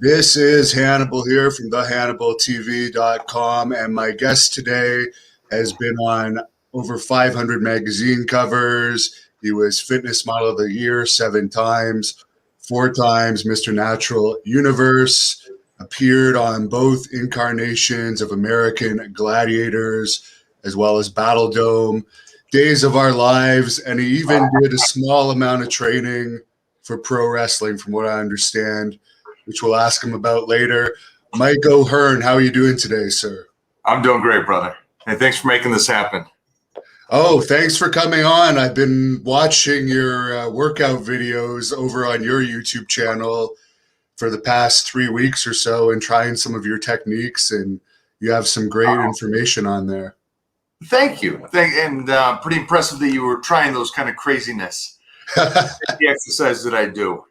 This is Hannibal here from thehannibaltv.com, and my guest today has been on over 500 magazine covers. He was Fitness Model of the Year 7 times, 4 times Mr. Natural Universe, appeared on both incarnations of American Gladiators as well as Battle Dome, Days of Our Lives, and he even did a small amount of training for pro wrestling, from what I understand, which we'll ask him about later. Mike Hearn, how are you doing today, sir? I'm doing great, brother. Hey, thanks for making this happen. Oh, thanks for coming on. I've been watching your workout videos over on your YouTube channel for the past 3 weeks or so and trying some of your techniques, and you have some great information on there. Thank you. Pretty impressive that you were trying those kind of craziness. The exercise that I do.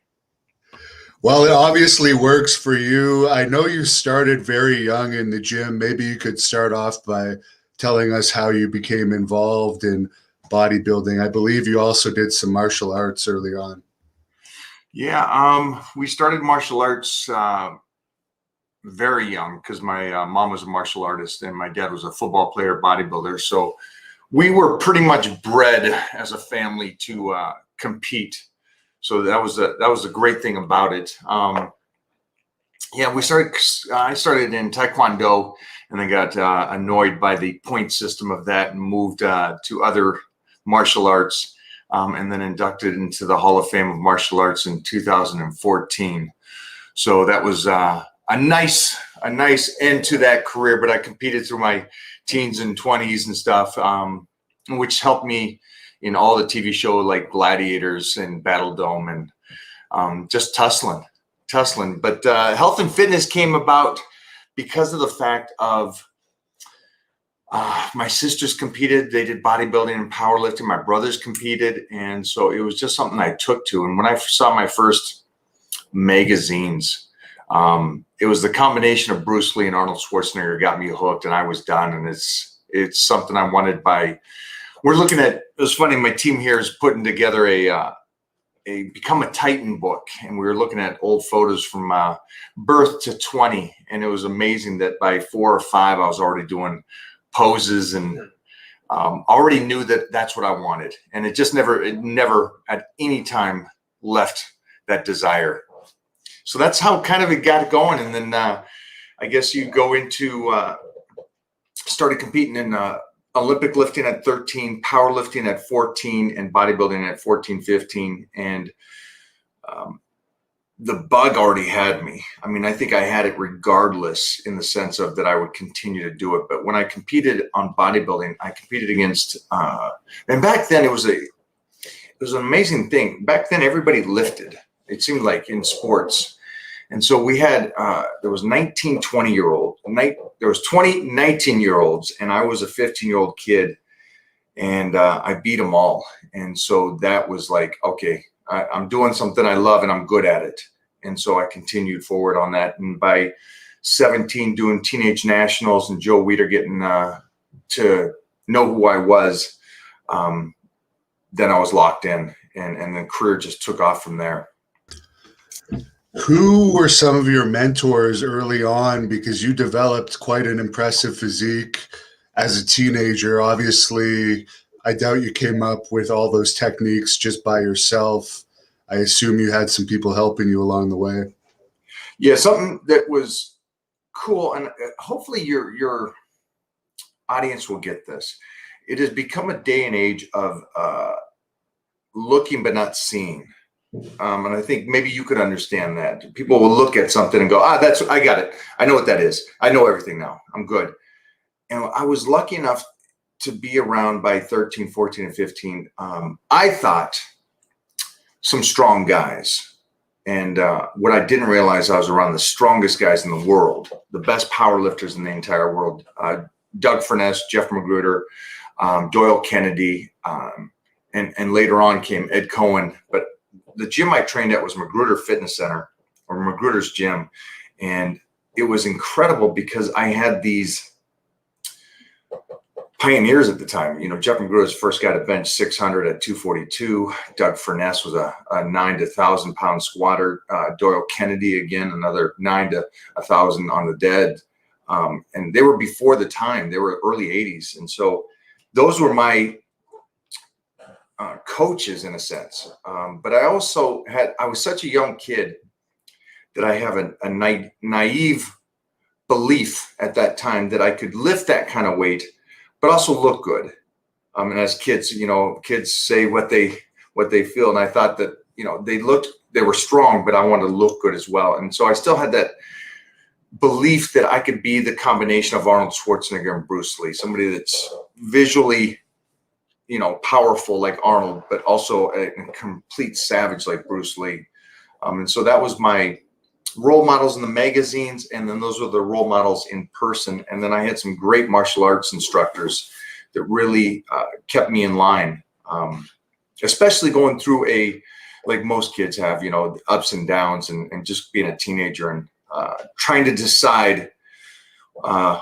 Well, it obviously works for you. I know you started very young in the gym. Maybe you could start off by telling us how you became involved in bodybuilding. I believe you also did some martial arts early on. Yeah, we started martial arts very young because my mom was a martial artist and my dad was a football player, bodybuilder. So we were pretty much bred as a family to compete. So that was the great thing about it. Yeah, I started in Taekwondo and then got annoyed by the point system of that and moved to other martial arts, and then inducted into the Hall of Fame of Martial Arts in 2014. So that was a nice end to that career. But I competed through my teens and 20s and stuff, which helped me in all the TV shows like Gladiators and Battle Dome and just tussling. But health and fitness came about because of the fact of my sisters competed. They did bodybuilding and powerlifting. My brothers competed. And so it was just something I took to. And when I saw my first magazines, it was the combination of Bruce Lee and Arnold Schwarzenegger got me hooked, and I was done. And it's something I wanted by... We're looking at, it was funny, my team here is putting together a Become a Titan book, and we were looking at old photos from birth to 20, and it was amazing that by 4 or 5, I was already doing poses and already knew that that's what I wanted. And it just never at any time left that desire. So that's how kind of it got going. And then I guess you go into, started competing in Olympic lifting at 13, powerlifting at 14, and bodybuilding at 14, 15. And the bug already had me. I mean, I think I had it regardless, in the sense of that I would continue to do it. But when I competed on bodybuilding, I competed against, and back then it was an amazing thing. Back then everybody lifted. It seemed like in sports. And so we had, there was 19, 20-year-old, there was 20, 19-year-olds, and I was a 15-year-old kid, and I beat them all. And so that was like, okay, I'm doing something I love and I'm good at it. And so I continued forward on that. And by 17, doing teenage nationals and Joe Weider getting to know who I was, then I was locked in, and the career just took off from there. Who were some of your mentors early on? Because you developed quite an impressive physique as a teenager. Obviously, I doubt you came up with all those techniques just by yourself. I assume you had some people helping you along the way. Yeah, something that was cool, and hopefully your audience will get this. It has become a day and age of looking but not seeing. And I think maybe you could understand that. People will look at something and go, I got it. I know what that is. I know everything now. I'm good. And I was lucky enough to be around by 13, 14, and 15. I thought some strong guys. And what I didn't realize, I was around the strongest guys in the world, the best power lifters in the entire world. Doug Furness, Jeff Magruder, Doyle Kennedy, and later on came Ed Cohen. But the gym I trained at was Magruder Fitness Center, or Magruder's gym. And it was incredible because I had these pioneers at the time. Jeff McGrew was the first guy to bench 600 at 242. Doug Furness was a 9 to 1,000 pound squatter. Doyle Kennedy, again, another 9 to 1,000 on the dead. And they were before the time. They were early 80s. And so those were my coaches in a sense. But I was such a young kid that I have a naive belief at that time that I could lift that kind of weight, but also look good. And as kids, kids say what they feel. And I thought that, they were strong, but I wanted to look good as well. And so I still had that belief that I could be the combination of Arnold Schwarzenegger and Bruce Lee, somebody that's visually, powerful like Arnold, but also a complete savage like Bruce Lee. And so that was my role models in the magazines, and then those were the role models in person. And then I had some great martial arts instructors that really kept me in line, especially going through like most kids have, ups and downs, and just being a teenager and trying to decide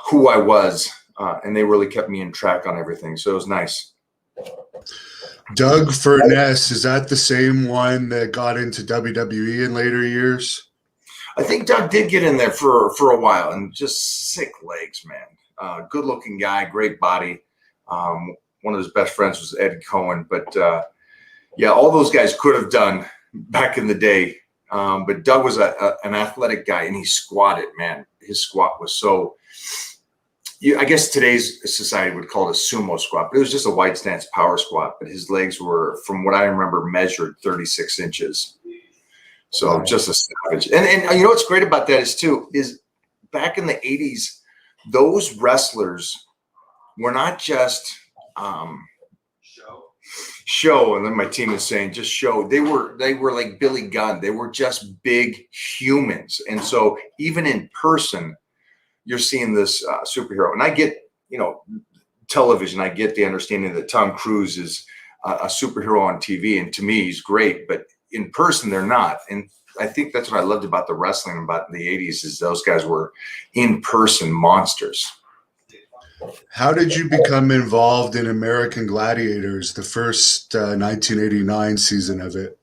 who I was. And they really kept me in track on everything. So it was nice. Doug Furness, is that the same one that got into WWE in later years? I think Doug did get in there for a while, and just sick legs, man. Good looking guy, great body. One of his best friends was Ed Cohen, but yeah, all those guys could have done back in the day. But Doug was an athletic guy, and he squatted, man. His squat was so, I guess today's society would call it a sumo squat, but it was just a wide stance power squat. But his legs were, from what I remember, measured 36 inches. So wow. Just a savage. And what's great about that is back in the 80s, those wrestlers were not just show. And then my team is saying just show. They were like Billy Gunn. They were just big humans. And so even in person, you're seeing this superhero. And I get, television, I get the understanding that Tom Cruise is a superhero on TV. And to me, he's great. But in person, they're not. And I think that's what I loved about the wrestling about the 80s is those guys were in-person monsters. How did you become involved in American Gladiators, the first 1989 season of it?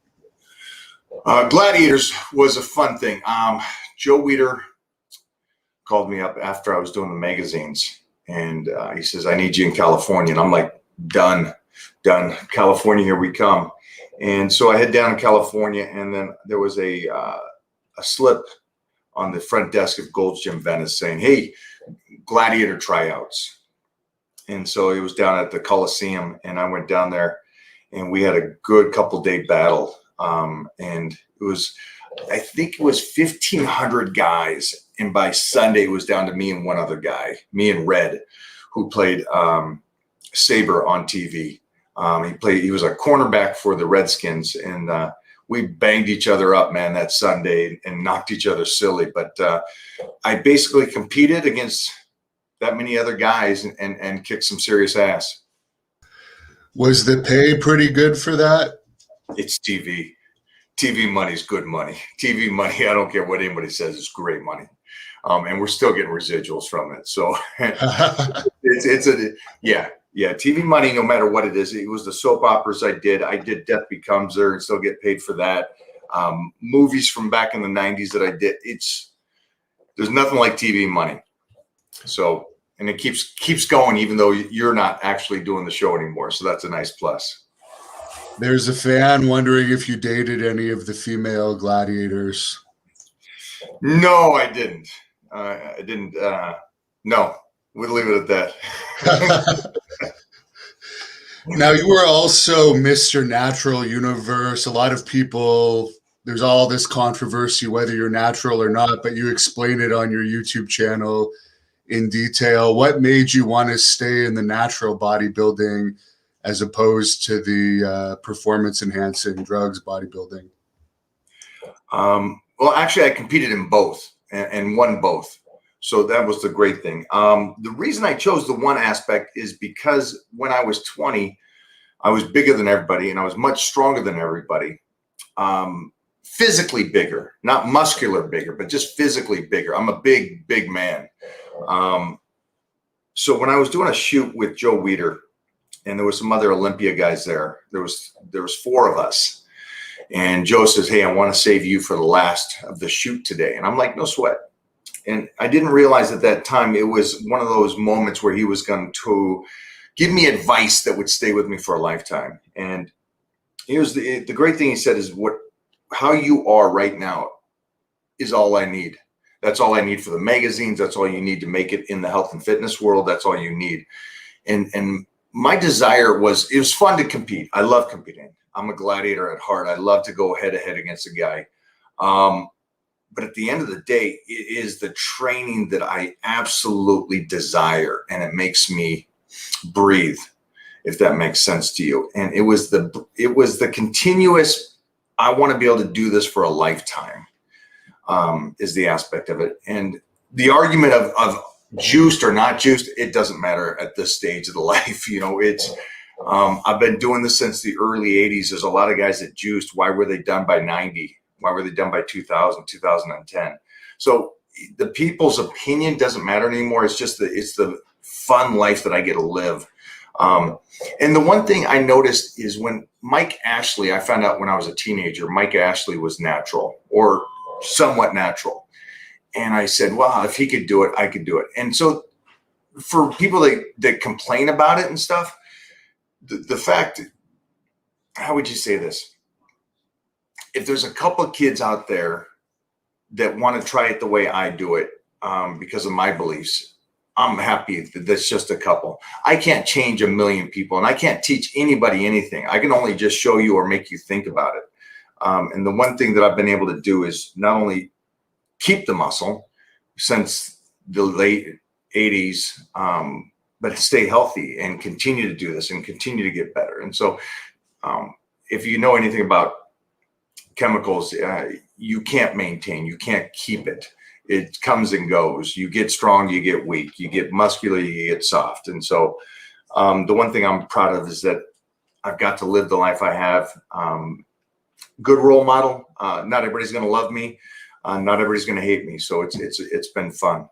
Gladiators was a fun thing. Joe Weider called me up after I was doing the magazines, and he says, I need you in California. And I'm like, done. California, here we come. And so I head down to California, and then there was a slip on the front desk of Gold's Gym Venice saying, hey, Gladiator tryouts. And so it was down at the Coliseum, and I went down there, and we had a good couple-day battle. And it was, I think it was 1,500 guys. And by Sunday, it was down to me and one other guy, me and Red, who played Saber on TV. He was a cornerback for the Redskins, and we banged each other up, man, that Sunday and knocked each other silly. But I basically competed against that many other guys and kicked some serious ass. Was the pay pretty good for that? It's TV. TV money is good money. TV money, I don't care what anybody says, is great money. And we're still getting residuals from it. So yeah, TV money, no matter what it is. It was the soap operas I did. Death Becomes Her and still get paid for that. Movies from back in the 90s that I did. There's nothing like TV money. So, and it keeps going even though you're not actually doing the show anymore. So that's a nice plus. There's a fan wondering if you dated any of the female gladiators. No, I didn't. No, we'll leave it at that. Now, you were also Mr. Natural Universe. A lot of people, there's all this controversy whether you're natural or not, but you explain it on your YouTube channel in detail. What made you want to stay in the natural bodybuilding as opposed to the performance-enhancing drugs bodybuilding? Well, actually, I competed in both and won both. So that was the great thing. The reason I chose the one aspect is because when I was 20, I was bigger than everybody and I was much stronger than everybody. Physically bigger, not muscular bigger, but just physically bigger. I'm a big man. So when I was doing a shoot with Joe Weider, and there was some other Olympia guys there, there was 4 of us. And Joe says, "Hey, I want to save you for the last of the shoot today." And I'm like, "No sweat." And I didn't realize at that time it was one of those moments where he was going to give me advice that would stay with me for a lifetime. And here's the great thing he said is, how you are right now is all I need. That's all I need for the magazines. That's all you need to make it in the health and fitness world. That's all you need. And my desire was, it was fun to compete. I love competing. I'm a gladiator at heart. I love to go head to head against a guy. But at the end of the day, it is the training that I absolutely desire, and it makes me breathe, if that makes sense to you. And it was the continuous, I want to be able to do this for a lifetime, is the aspect of it. And the argument of juiced or not juiced, it doesn't matter at this stage of the life. It's I've been doing this since the early 80s. There's a lot of guys that juiced. Why were they done by 90? Why were they done by 2000, 2010? So the people's opinion doesn't matter anymore. It's just it's the fun life that I get to live. And the one thing I noticed is when Mike Ashley, I found out when I was a teenager, Mike Ashley was natural or somewhat natural. And I said, well, if he could do it, I could do it. And so for people that complain about it and stuff, the fact, how would you say this? If there's a couple of kids out there that want to try it the way I do it, because of my beliefs, I'm happy that that's just a couple. I can't change a million people, and I can't teach anybody anything. I can only just show you or make you think about it. And the one thing that I've been able to do is not only keep the muscle since the late 80s, but stay healthy and continue to do this and continue to get better. And so if you know anything about chemicals, you can't maintain, you can't keep it. It comes and goes. You get strong, you get weak, you get muscular, you get soft. And so the one thing I'm proud of is that I've got to live the life I have. Good role model. Not everybody's going to love me. Not everybody's going to hate me. So it's been fun.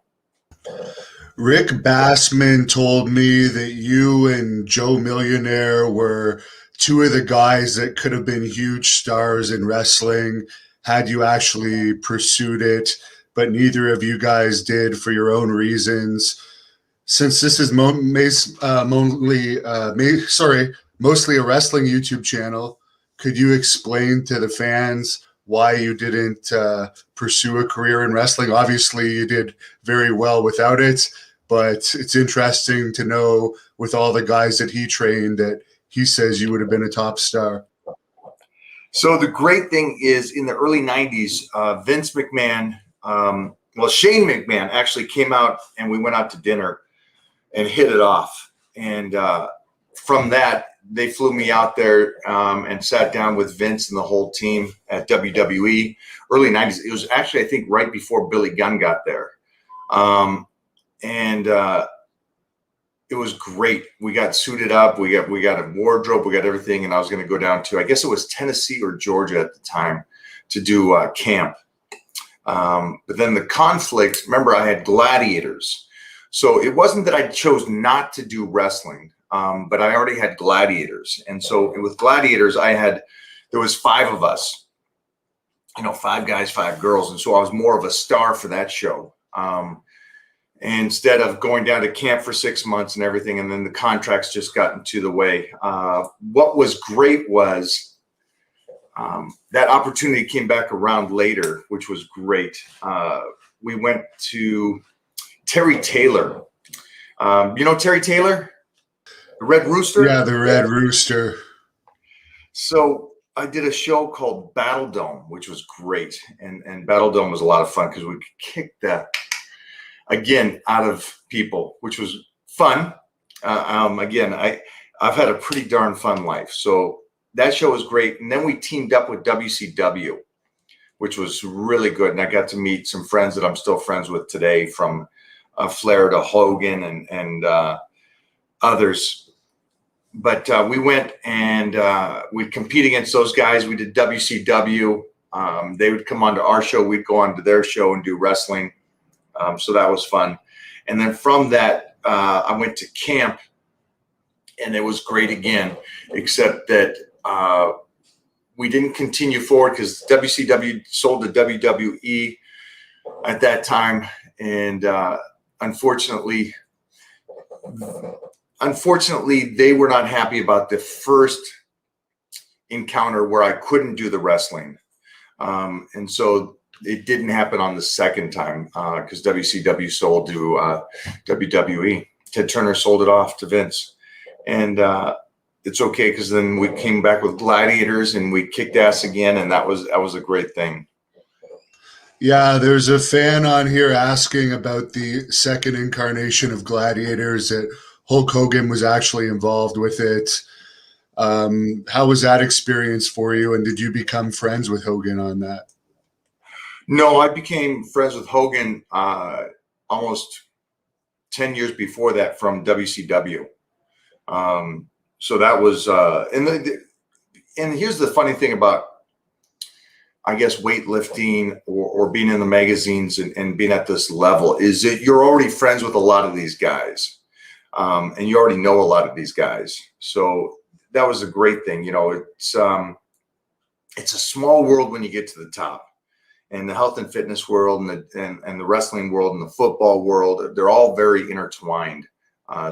Rick Bassman told me that you and Joe Millionaire were 2 of the guys that could have been huge stars in wrestling had you actually pursued it, but neither of you guys did for your own reasons. Since this is mostly a wrestling YouTube channel, could you explain to the fans why you didn't pursue a career in wrestling? Obviously, you did very well without it, but it's interesting to know with all the guys that he trained that he says you would have been a top star. So the great thing is in the early 90s, Vince McMahon, Shane McMahon actually came out and we went out to dinner and hit it off. And from that, they flew me out there and sat down with Vince and the whole team at WWE. Early 90s. It was actually, I think, right before Billy Gunn got there. It was great. We got suited up. We got a wardrobe. We got everything. And I was going to go down to, I guess it was Tennessee or Georgia at the time to do camp. But then the conflict, remember I had Gladiators. So it wasn't that I chose not to do wrestling, but I already had Gladiators. And so with Gladiators, there was 5 of us, 5 guys, 5 girls. And so I was more of a star for that show. Instead of going down to camp for 6 months and everything, and then the contracts just got into the way. What was great was that opportunity came back around later, which was great. We went to Terry Taylor. Terry Taylor? The Red Rooster? Yeah, the Red Rooster. So I did a show called Battle Dome, which was great. And Battle Dome was a lot of fun because we could kick that again out of people, which was fun. Again, I've had a pretty darn fun life. So that show was great. And then we teamed up with WCW, which was really good. And I got to meet some friends that I'm still friends with today, from Flair to Hogan and others. But we went and we'd compete against those guys. We did WCW. They would come onto our show. We'd go on to their show and do wrestling. So that was fun. And then from that, I went to camp, and it was great again, except that we didn't continue forward because WCW sold to WWE at that time, and unfortunately, they were not happy about the first encounter where I couldn't do the wrestling, and so it didn't happen on the second time because WCW sold to WWE. Ted Turner sold it off to Vince, and it's okay because then we came back with Gladiators and we kicked ass again, and that was a great thing. Yeah, there's a fan on here asking about the second incarnation of Gladiators, that Hulk Hogan was actually involved with it. How was that experience for you, and did you become friends with Hogan on that? No, I became friends with Hogan almost 10 years before that from WCW. So that was, and here's the funny thing about, I guess, weightlifting or being in the magazines and being at this level is that you're already friends with a lot of these guys, and you already know a lot of these guys. So that was a great thing. You know, it's a small world when you get to the top, and the health and fitness world and the wrestling world and the football world, they're all very intertwined.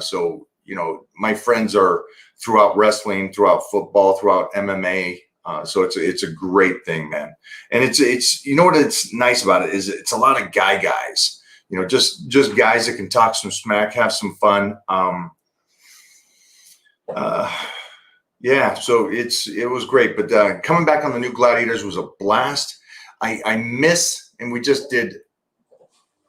So, you know, my friends are throughout wrestling, throughout football, throughout MMA. So it's a great thing, man. And it's you know what it's nice about it is it's a lot of guys, you know, just guys that can talk some smack, have some fun. Yeah, so it was great. But coming back on the new Gladiators was a blast. I miss, and we just filmed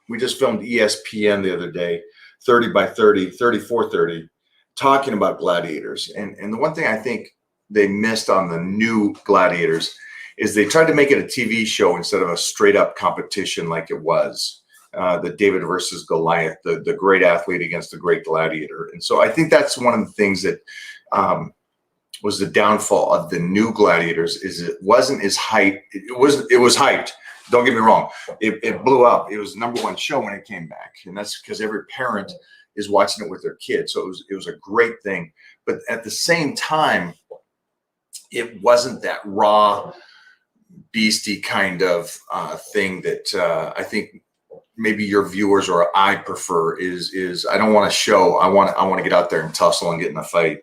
ESPN the other day, 30 by 30, 3430, talking about Gladiators. And the one thing I think they missed on the new Gladiators is they tried to make it a TV show instead of a straight up competition like it was. The David versus Goliath, the great athlete against the great gladiator. And so I think that's one of the things that was the downfall of the new Gladiators is it wasn't as hyped. It was hyped. Don't get me wrong. It blew up. It was the #1 show when it came back. And that's because every parent is watching it with their kids. So it was a great thing. But at the same time, it wasn't that raw, beastie kind of thing that I think maybe your viewers or I prefer is I don't want to show. I want to get out there and tussle and get in a fight.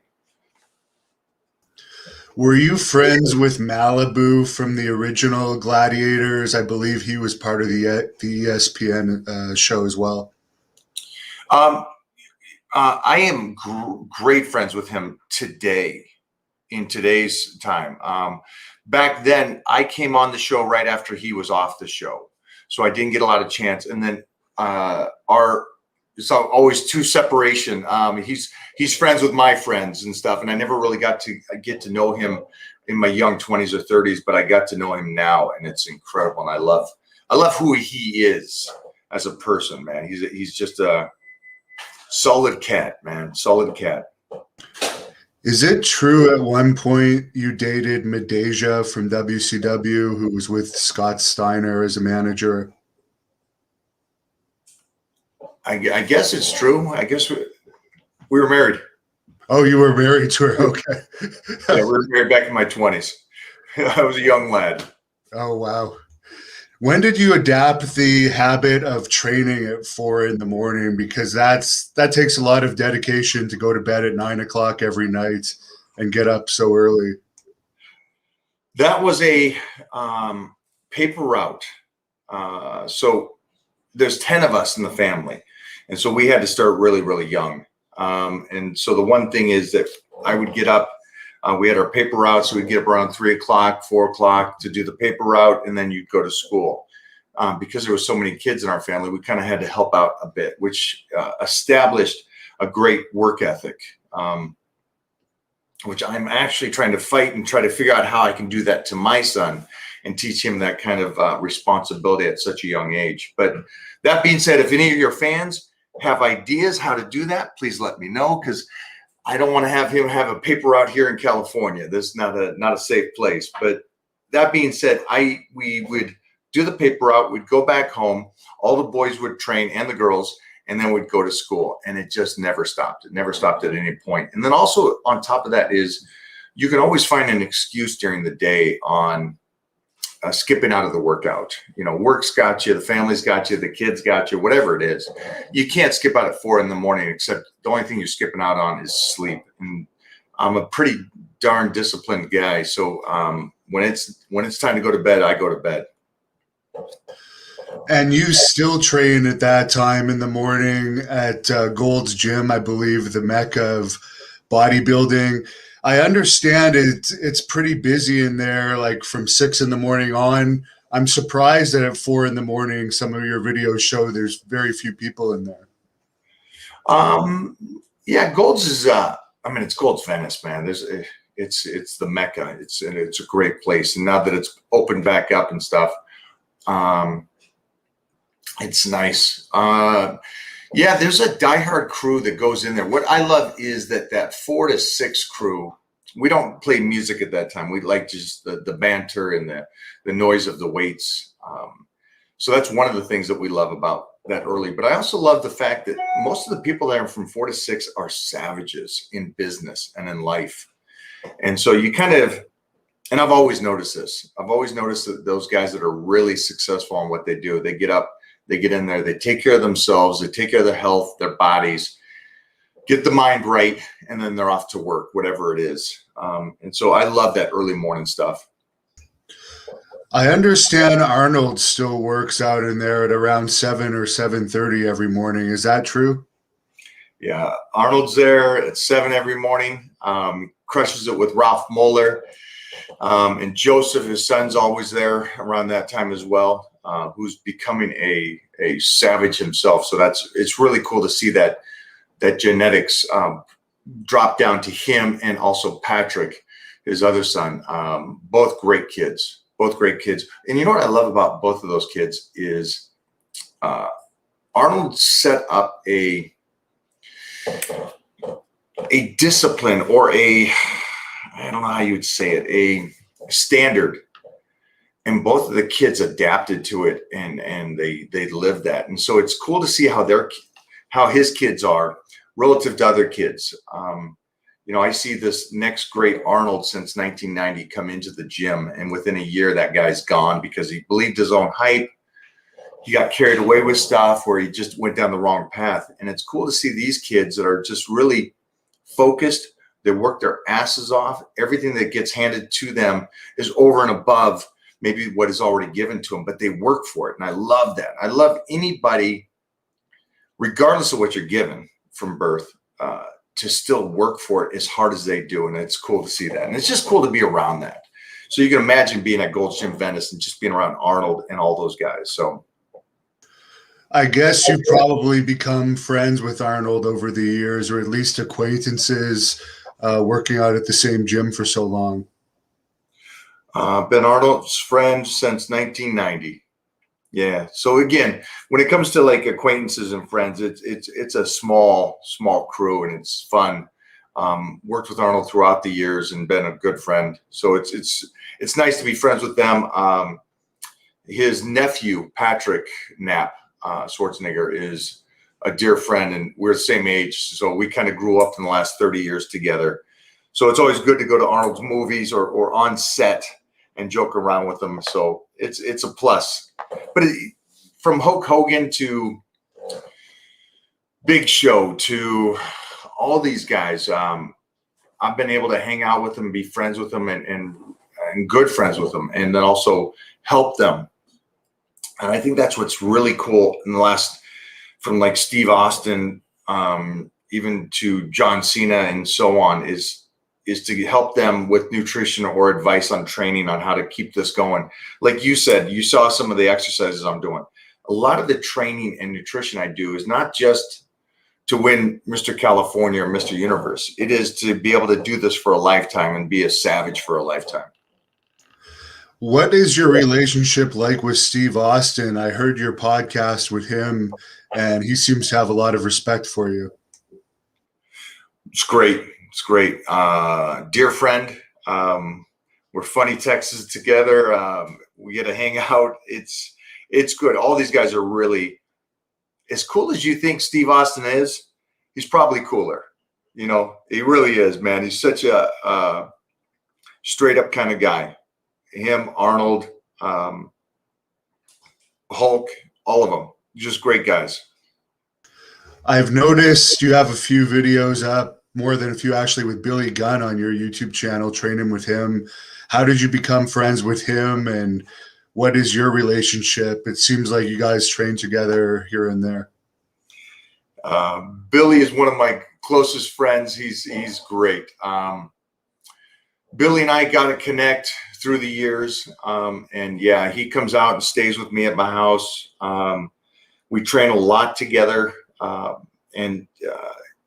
Were you friends with Malibu from the original Gladiators? I believe he was part of the ESPN show as well. I am great friends with him today, in today's time. Back then, I came on the show right after he was off the show, so I didn't get a lot of chance. And then it's always two separation. He's friends with my friends and stuff, and I never really got to get to know him in my young 20s or 30s, but I got to know him now, and it's incredible. And I love who he is as a person, man. He's just a solid cat, man. Solid cat. Is it true at one point you dated Medeja from WCW, who was with Scott Steiner as a manager? I guess it's true. I guess we were married. Oh, you were married to her? Okay. Yeah, we were married back in my 20s. I was a young lad. Oh, wow. When did you adapt the habit of training at 4 a.m? Because that takes a lot of dedication to go to bed at 9 o'clock every night and get up so early. That was a paper route. So there's 10 of us in the family. And so we had to start really, really young. And so the one thing is that I would get up. We had our paper route, so we'd get up around 3 o'clock, 4 o'clock to do the paper route, and then you'd go to school. Because there were so many kids in our family, we kind of had to help out a bit, which established a great work ethic, which I'm actually trying to fight and try to figure out how I can do that to my son and teach him that kind of responsibility at such a young age. But that being said, if any of your fans have ideas how to do that, please let me know, because I don't want to have him have a paper route here in California. This is not a safe place. But that being said, we would do the paper route. We'd go back home. All the boys would train and the girls, and then we'd go to school, and it just never stopped. It never stopped at any point. And then also on top of that is you can always find an excuse during the day on skipping out of the workout. You know, work's got you, the family's got you, the kids got you, whatever it is. You can't skip out at 4 a.m, except the only thing you're skipping out on is sleep. And I'm a pretty darn disciplined guy. So when it's time to go to bed, I go to bed. And you still train at that time in the morning at Gold's Gym, I believe, the mecca of bodybuilding. I understand it's pretty busy in there, like from 6 a.m. on. I'm surprised that at 4 a.m, some of your videos show there's very few people in there. Yeah, Gold's is it's Gold's Venice, man. It's the mecca. It's a great place, and now that it's opened back up and stuff, it's nice. Yeah, there's a diehard crew that goes in there. What I love is that 4 to 6 crew, we don't play music at that time. We like just the banter and the noise of the weights. So that's one of the things that we love about that early. But I also love the fact that most of the people that are from 4 to 6 are savages in business and in life. And so you kind of, and I've always noticed this. I've always noticed that those guys that are really successful in what they do, they get up, they get in there, they take care of themselves, they take care of their health, their bodies, get the mind right, and then they're off to work, whatever it is. And so I love that early morning stuff. I understand Arnold still works out in there at around 7 or 7:30 every morning. Is that true? Yeah, Arnold's there at 7 every morning. Crushes it with Ralph Moeller. And Joseph, his son's always there around that time as well, who's becoming a savage himself. So it's really cool to see that genetics drop down to him, and also Patrick, his other son. Both great kids. And you know what I love about both of those kids is Arnold set up a discipline, or I don't know how you would say it, a standard, and both of the kids adapted to it, and they lived that. And so it's cool to see how his kids are relative to other kids. I see this next great Arnold since 1990 come into the gym, and within a year that guy's gone because he believed his own hype. He got carried away with stuff, or he just went down the wrong path. And it's cool to see these kids that are just really focused. They work their asses off. Everything that gets handed to them is over and above maybe what is already given to them, but they work for it. And I love that. I love anybody, regardless of what you're given from birth, to still work for it as hard as they do. And it's cool to see that. And it's just cool to be around that. So you can imagine being at Gold's Gym Venice and just being around Arnold and all those guys. So I guess you probably become friends with Arnold over the years, or at least acquaintances, working out at the same gym for so long. Been Arnold's friend since 1990. Yeah. So again, when it comes to like acquaintances and friends, it's a small crew, and it's fun. Worked with Arnold throughout the years and been a good friend. So it's nice to be friends with them. His nephew, Patrick Knapp, Schwarzenegger, is a dear friend, and we're the same age. So we kind of grew up in the last 30 years together. So it's always good to go to Arnold's movies or on set and joke around with them. So it's a plus. But from Hulk Hogan to Big Show to all these guys, I've been able to hang out with them, be friends with them, and good friends with them, and then also help them. And I think that's what's really cool in the last, from like Steve Austin, even to John Cena and so on, is to help them with nutrition or advice on training on how to keep this going. Like you said, you saw some of the exercises I'm doing. A lot of the training and nutrition I do is not just to win Mr. California or Mr. Universe. It is to be able to do this for a lifetime and be a savage for a lifetime. What is your relationship like with Steve Austin? I heard your podcast with him, and he seems to have a lot of respect for you. It's great. It's great. Dear friend. We're funny Texas together. We get to hang out. It's good. All these guys are really as cool as you think Steve Austin is, he's probably cooler. You know, he really is, man. He's such a straight up kind of guy. Him, Arnold, Hulk, all of them, just great guys. I've noticed you have a few videos up, more than a few actually, with Billy Gunn on your YouTube channel, training with him. How did you become friends with him, and what is your relationship? It seems like you guys train together here and there. Billy is one of my closest friends. He's great. Billy and I got to connect through the years. And yeah, he comes out and stays with me at my house. We train a lot together. And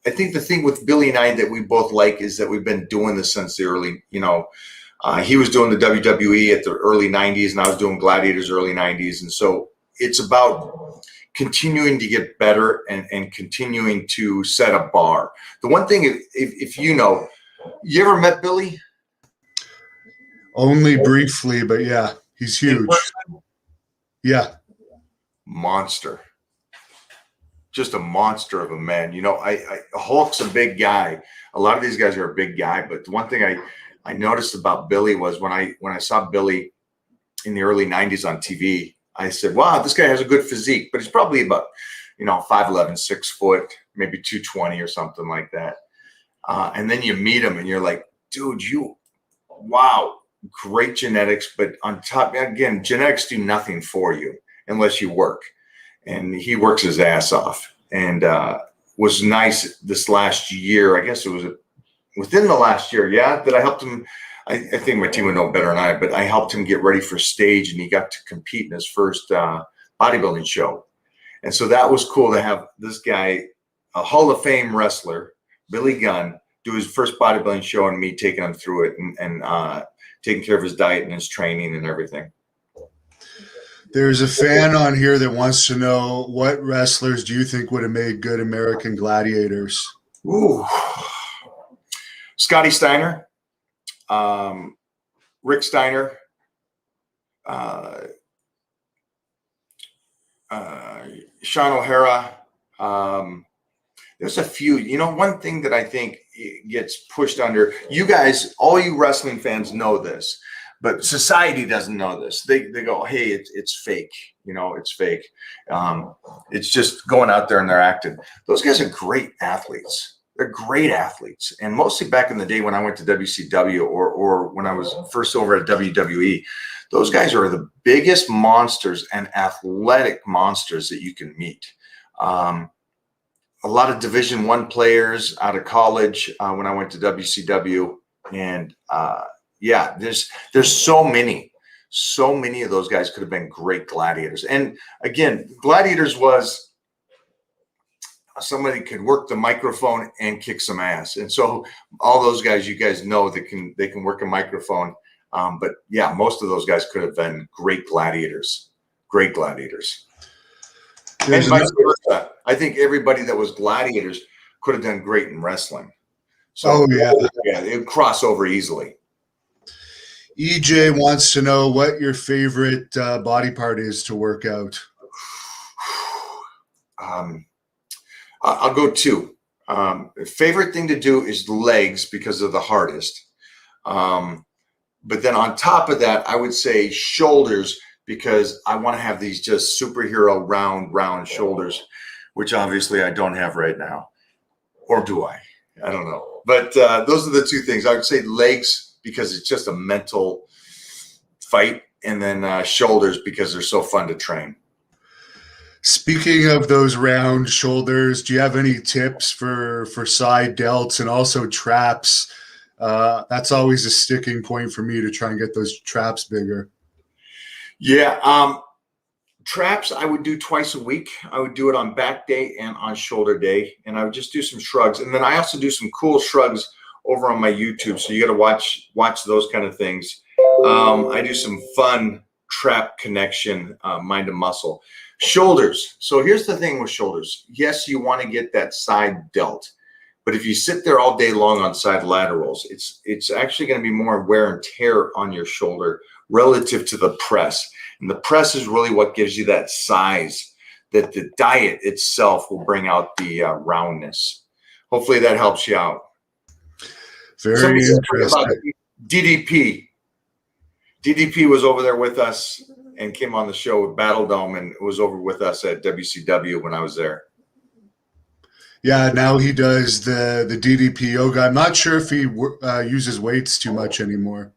I think the thing with Billy and I that we both like is that we've been doing this since the early, he was doing the WWE at the early 90s and I was doing Gladiators early 90s. And so it's about continuing to get better and continuing to set a bar. The one thing, if you ever met Billy? Only briefly, but yeah, he's huge. Yeah. Monster. Just a monster of a man. Hulk's a big guy. A lot of these guys are a big guy, but the one thing I noticed about Billy was when I saw Billy in the early 90s on TV, I said, wow, this guy has a good physique, but he's probably about, 5'11", 6 foot, maybe 220 or something like that. And then you meet him and you're like, dude, wow, great genetics. But on top, again, genetics do nothing for you unless you work. And he works his ass off, and was nice this last year. I guess it was within the last year. Yeah, that I helped him. I think my team would know better than I, but I helped him get ready for stage, and he got to compete in his first bodybuilding show. And so that was cool to have this guy, a Hall of Fame wrestler, Billy Gunn, do his first bodybuilding show, and me taking him through it and taking care of his diet and his training and everything. There's a fan on here that wants to know, what wrestlers do you think would have made good American gladiators? Ooh, Scotty Steiner, Rick Steiner, Sean O'Hara. There's a few. One thing that I think gets pushed under, you guys, all you wrestling fans know this, but society doesn't know this. They go, hey, it's fake. It's fake. It's just going out there and they're acting. Those guys are great athletes. They're great athletes. And mostly back in the day when I went to WCW or when I was first over at WWE, those guys are the biggest monsters and athletic monsters that you can meet. A lot of Division I players out of college when I went to WCW, and yeah, there's so many of those guys could have been great gladiators. And again, gladiators was somebody could work the microphone and kick some ass. And so all those guys, you guys know they can work a microphone. But yeah, most of those guys could have been great gladiators. And vice versa. I think everybody that was gladiators could have done great in wrestling. So yeah, it would cross over easily. EJ wants to know what your favorite body part is to work out. I'll go two. Favorite thing to do is legs because they're the hardest. But then on top of that, I would say shoulders because I want to have these just superhero round shoulders, which obviously I don't have right now. Or do I? I don't know. But those are the two things. I would say legs because it's just a mental fight, and then shoulders because they're so fun to train. Speaking of those round shoulders, do you have any tips for side delts and also traps? That's always a sticking point for me to try and get those traps bigger. Yeah. Traps I would do twice a week. I would do it on back day and on shoulder day. And I would just do some shrugs. And then I also do some cool shrugs over on my YouTube. So you got to watch those kind of things. I do some fun trap connection, mind to muscle. Shoulders. So here's the thing with shoulders. Yes, you want to get that side delt. But if you sit there all day long on side laterals, it's actually going to be more wear and tear on your shoulder relative to the press. And the press is really what gives you that size that the diet itself will bring out the roundness. Hopefully that helps you out. Very interesting. About DDP. DDP was over there with us and came on the show with Battle Dome and was over with us at WCW when I was there. Yeah, now he does the DDP yoga. I'm not sure if he uses weights too much anymore.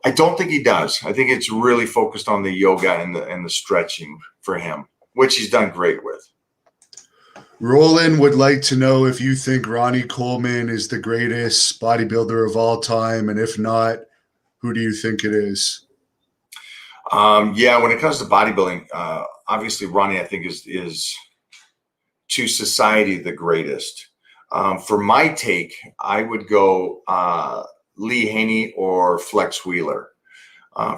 I don't think he does. I think it's really focused on the yoga and the stretching for him, which he's done great with. Roland would like to know if you think Ronnie Coleman is the greatest bodybuilder of all time, and if not, who do you think it is? Yeah, when it comes to bodybuilding, obviously Ronnie, I think is to society the greatest. For my take, I would go Lee Haney or Flex Wheeler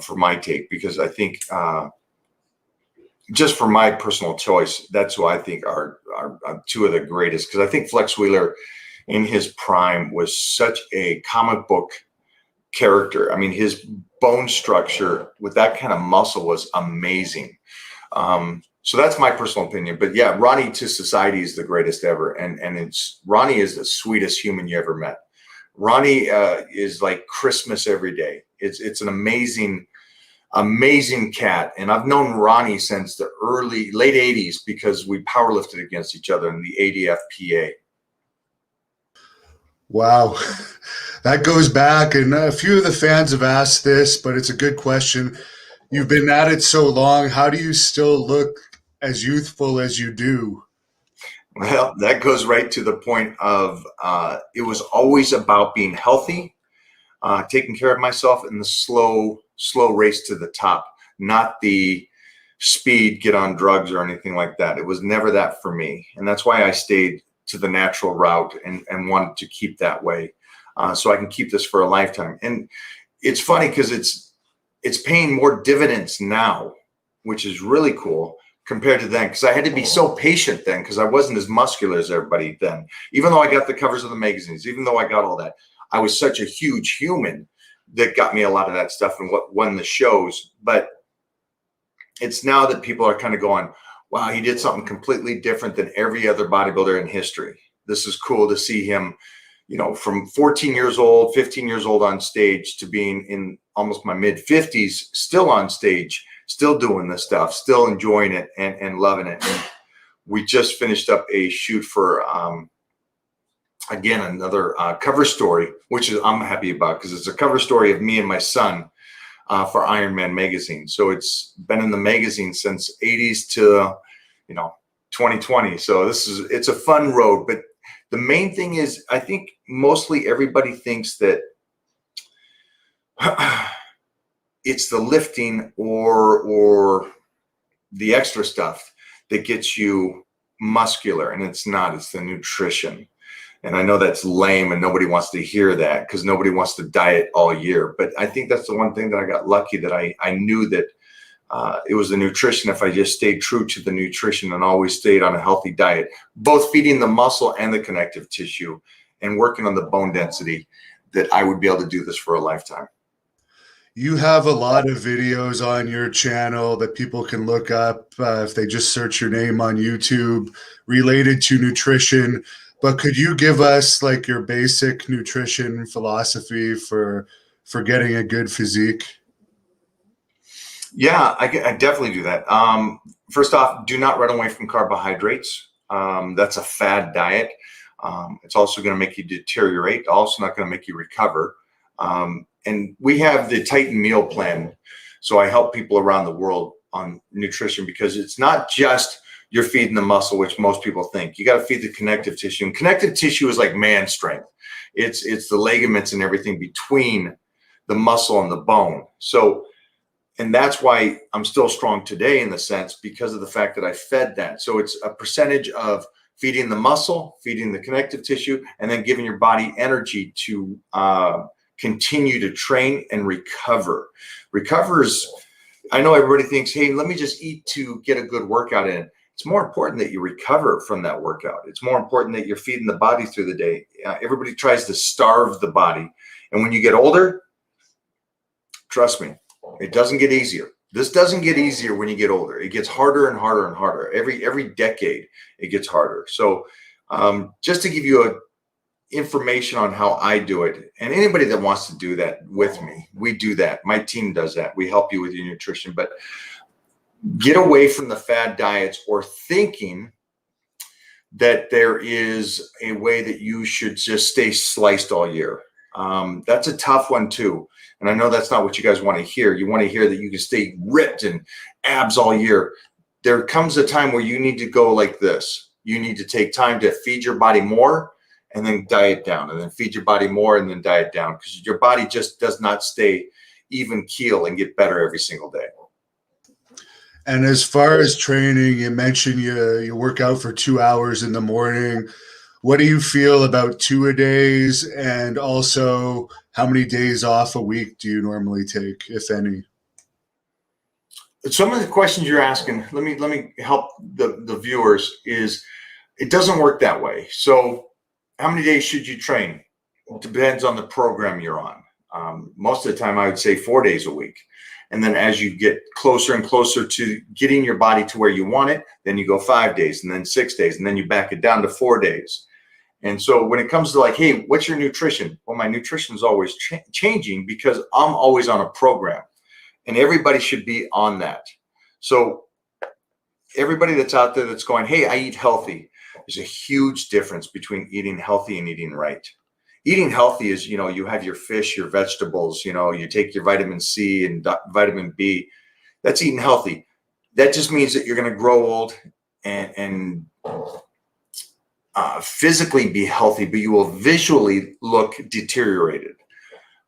for my take, because I think just for my personal choice, that's who I think are two of the greatest. Because I think Flex Wheeler in his prime was such a comic book character. I mean, his bone structure with that kind of muscle was amazing. So that's my personal opinion. But yeah, Ronnie to society is the greatest ever. And Ronnie is the sweetest human you ever met. Ronnie is like Christmas every day. It's an amazing cat. And I've known Ronnie since the late 80s because we powerlifted against each other in the ADFPA. Wow. That goes back, and a few of the fans have asked this, but it's a good question. You've been at it so long. How do you still look as youthful as you do? Well, that goes right to the point of it was always about being healthy, taking care of myself, and the slow race to the top, not the speed, get on drugs or anything like that. It was never that for me. And that's why I stayed to the natural route and wanted to keep that way. So I can keep this for a lifetime. And it's funny because it's paying more dividends now, which is really cool compared to then. Because I had to be so patient then because I wasn't as muscular as everybody then. Even though I got the covers of the magazines, even though I got all that, I was such a huge human that got me a lot of that stuff and what won the shows. But it's now that people are kind of going, wow, he did something completely different than every other bodybuilder in history. This is cool to see him, from 14 years old, 15 years old on stage to being in almost my mid 50s, still on stage, still doing this stuff, still enjoying it and loving it. And we just finished up a shoot for, again, another cover story, which I'm happy about because it's a cover story of me and my son for Iron Man magazine. So it's been in the magazine since 80s to, 2020. So it's a fun road, but the main thing is, I think mostly everybody thinks that it's the lifting or the extra stuff that gets you muscular, and it's not. It's the nutrition. And I know that's lame and nobody wants to hear that because nobody wants to diet all year. But I think that's the one thing that I got lucky that I knew that it was the nutrition. If I just stayed true to the nutrition and always stayed on a healthy diet, both feeding the muscle and the connective tissue and working on the bone density, that I would be able to do this for a lifetime. You have a lot of videos on your channel that people can look up if they just search your name on YouTube related to nutrition. But could you give us like your basic nutrition philosophy for getting a good physique? Yeah, I definitely do that. First off, do not run away from carbohydrates. That's a fad diet. It's also going to make you deteriorate. Also not going to make you recover. And we have the Titan meal plan. So I help people around the world on nutrition because it's not just you're feeding the muscle, which most people think. You got to feed the connective tissue. And connective tissue is like man strength. It's the ligaments and everything between the muscle and the bone. So, and that's why I'm still strong today in the sense because of the fact that I fed that. So it's a percentage of feeding the muscle, feeding the connective tissue, and then giving your body energy to continue to train and recover. Recovers, I know everybody thinks, hey, let me just eat to get a good workout in. It's more important that you recover from that workout. It's more important that you're feeding the body through the day. Everybody tries to starve the body. And when you get older, trust me, it doesn't get easier. This doesn't get easier when you get older. It gets harder and harder and harder. Every decade, it gets harder. So just to give you information on how I do it, and anybody that wants to do that with me, we do that. My team does that. We help you with your nutrition, but get away from the fad diets or thinking that there is a way that you should just stay sliced all year. That's a tough one too. And I know that's not what you guys want to hear. You want to hear that you can stay ripped and abs all year. There comes a time where you need to go like this. You need to take time to feed your body more and then diet down, and then feed your body more and then diet down, because your body just does not stay even keel and get better every single day. And as far as training, you mentioned you work out for 2 hours in the morning. What do you feel about two-a-days, and also how many days off a week do you normally take, if any? Some of the questions you're asking, let me help the viewers, is it doesn't work that way. So how many days should you train? It depends on the program you're on. Most of the time I would say 4 days a week. And then as you get closer and closer to getting your body to where you want it, then you go 5 days, and then 6 days, and then you back it down to 4 days. And so when it comes to like, hey, what's your nutrition? Well, my nutrition is always changing because I'm always on a program, and everybody should be on that. So everybody that's out there that's going, hey, I eat healthy, there's a huge difference between eating healthy and eating right. Eating healthy is, you have your fish, your vegetables, you take your vitamin C and vitamin B. That's eating healthy. That just means that you're going to grow old and physically be healthy, but you will visually look deteriorated.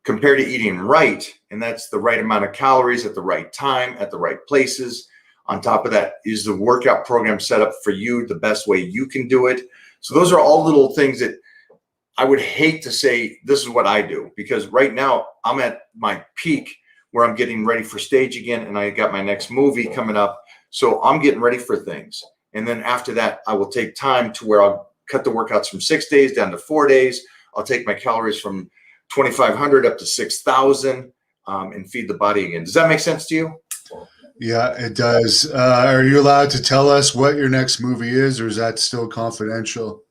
Compared to eating right, and that's the right amount of calories at the right time, at the right places. On top of that is the workout program set up for you the best way you can do it. So those are all little things that I would hate to say this is what I do, because right now I'm at my peak where I'm getting ready for stage again, and I got my next movie coming up. So I'm getting ready for things. And then after that, I will take time to where I'll cut the workouts from 6 days down to 4 days. I'll take my calories from 2,500 up to 6,000 and feed the body again. Does that make sense to you? Yeah, it does. Are you allowed to tell us what your next movie is, or is that still confidential?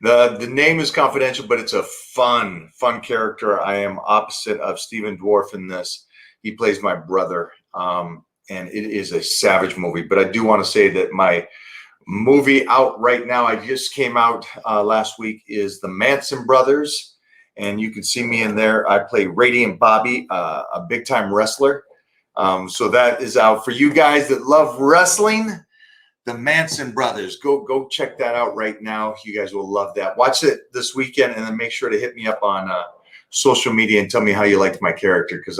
The name is confidential, but it's a fun character. I am opposite of Stephen Dwarf in this. He plays my brother, and it is a savage movie. But I do want to say that my movie out right now, I just came out last week, is The Manson Brothers, and you can see me in there. I play Radiant Bobby, a big-time wrestler. So that is out for you guys that love wrestling. The Manson Brothers. Go check that out right now. You guys will love that. Watch it this weekend, and then make sure to hit me up on social media and tell me how you liked my character, because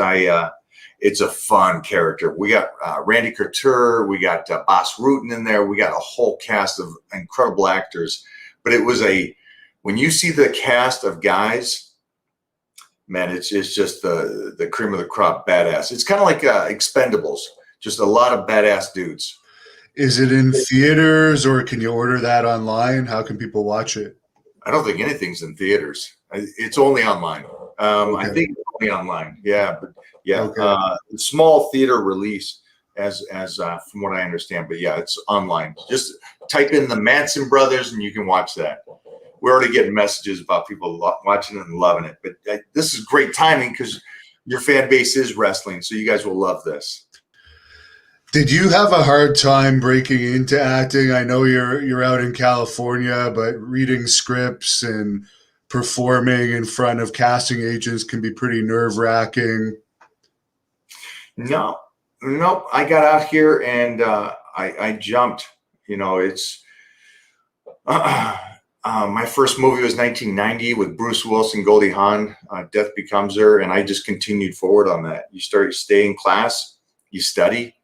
it's a fun character. We got Randy Couture, we got Boss Rutan in there. We got a whole cast of incredible actors. But it was when you see the cast of guys, man, it's just the cream of the crop badass. It's kind of like Expendables, just a lot of badass dudes. Is it in theaters, or can you order that online? How can people watch it? I don't think anything's in theaters. It's only online. Okay. I think it's only online. Yeah, but yeah, okay. Small theater release as from what I understand. But yeah, it's online. Just type in The Manson Brothers and you can watch that. We're already getting messages about people watching it and loving it. But this is great timing because your fan base is wrestling, so you guys will love this. Did you have a hard time breaking into acting? I know you're out in California, but reading scripts and performing in front of casting agents can be pretty nerve-wracking. No, I got out here and I jumped. It's my first movie was 1990 with Bruce Willis and Goldie Hawn, Death Becomes Her, and I just continued forward on that. You stay in class, you study.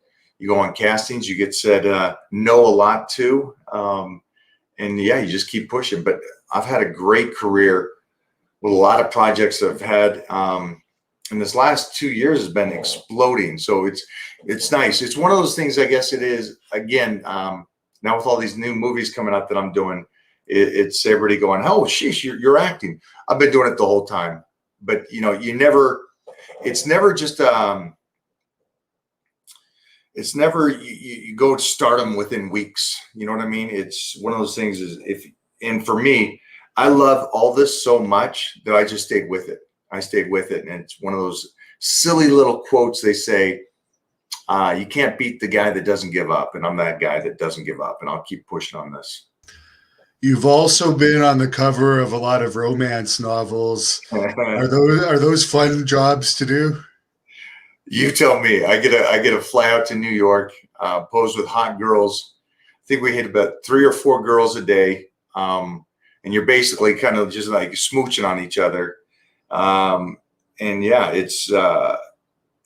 You go on castings, you get said no a lot too. And yeah, you just keep pushing. But I've had a great career with a lot of projects I've had. And this last 2 years has been exploding. So it's nice. It's one of those things, I guess it is, again, now with all these new movies coming out that I'm doing, it's everybody going, oh, sheesh, you're acting. I've been doing it the whole time. But, it's never just it's never you go to stardom within weeks. You know what I mean? It's one of those things is and for me, I love all this so much that I just stayed with it. I stayed with it. And it's one of those silly little quotes they say, you can't beat the guy that doesn't give up. And I'm that guy that doesn't give up. And I'll keep pushing on this. You've also been on the cover of a lot of romance novels. Are those fun jobs to do? You tell me. I get a fly out to New York, pose with hot girls. I think we hit about 3 or 4 girls a day. And you're basically kind of just like smooching on each other. And yeah, it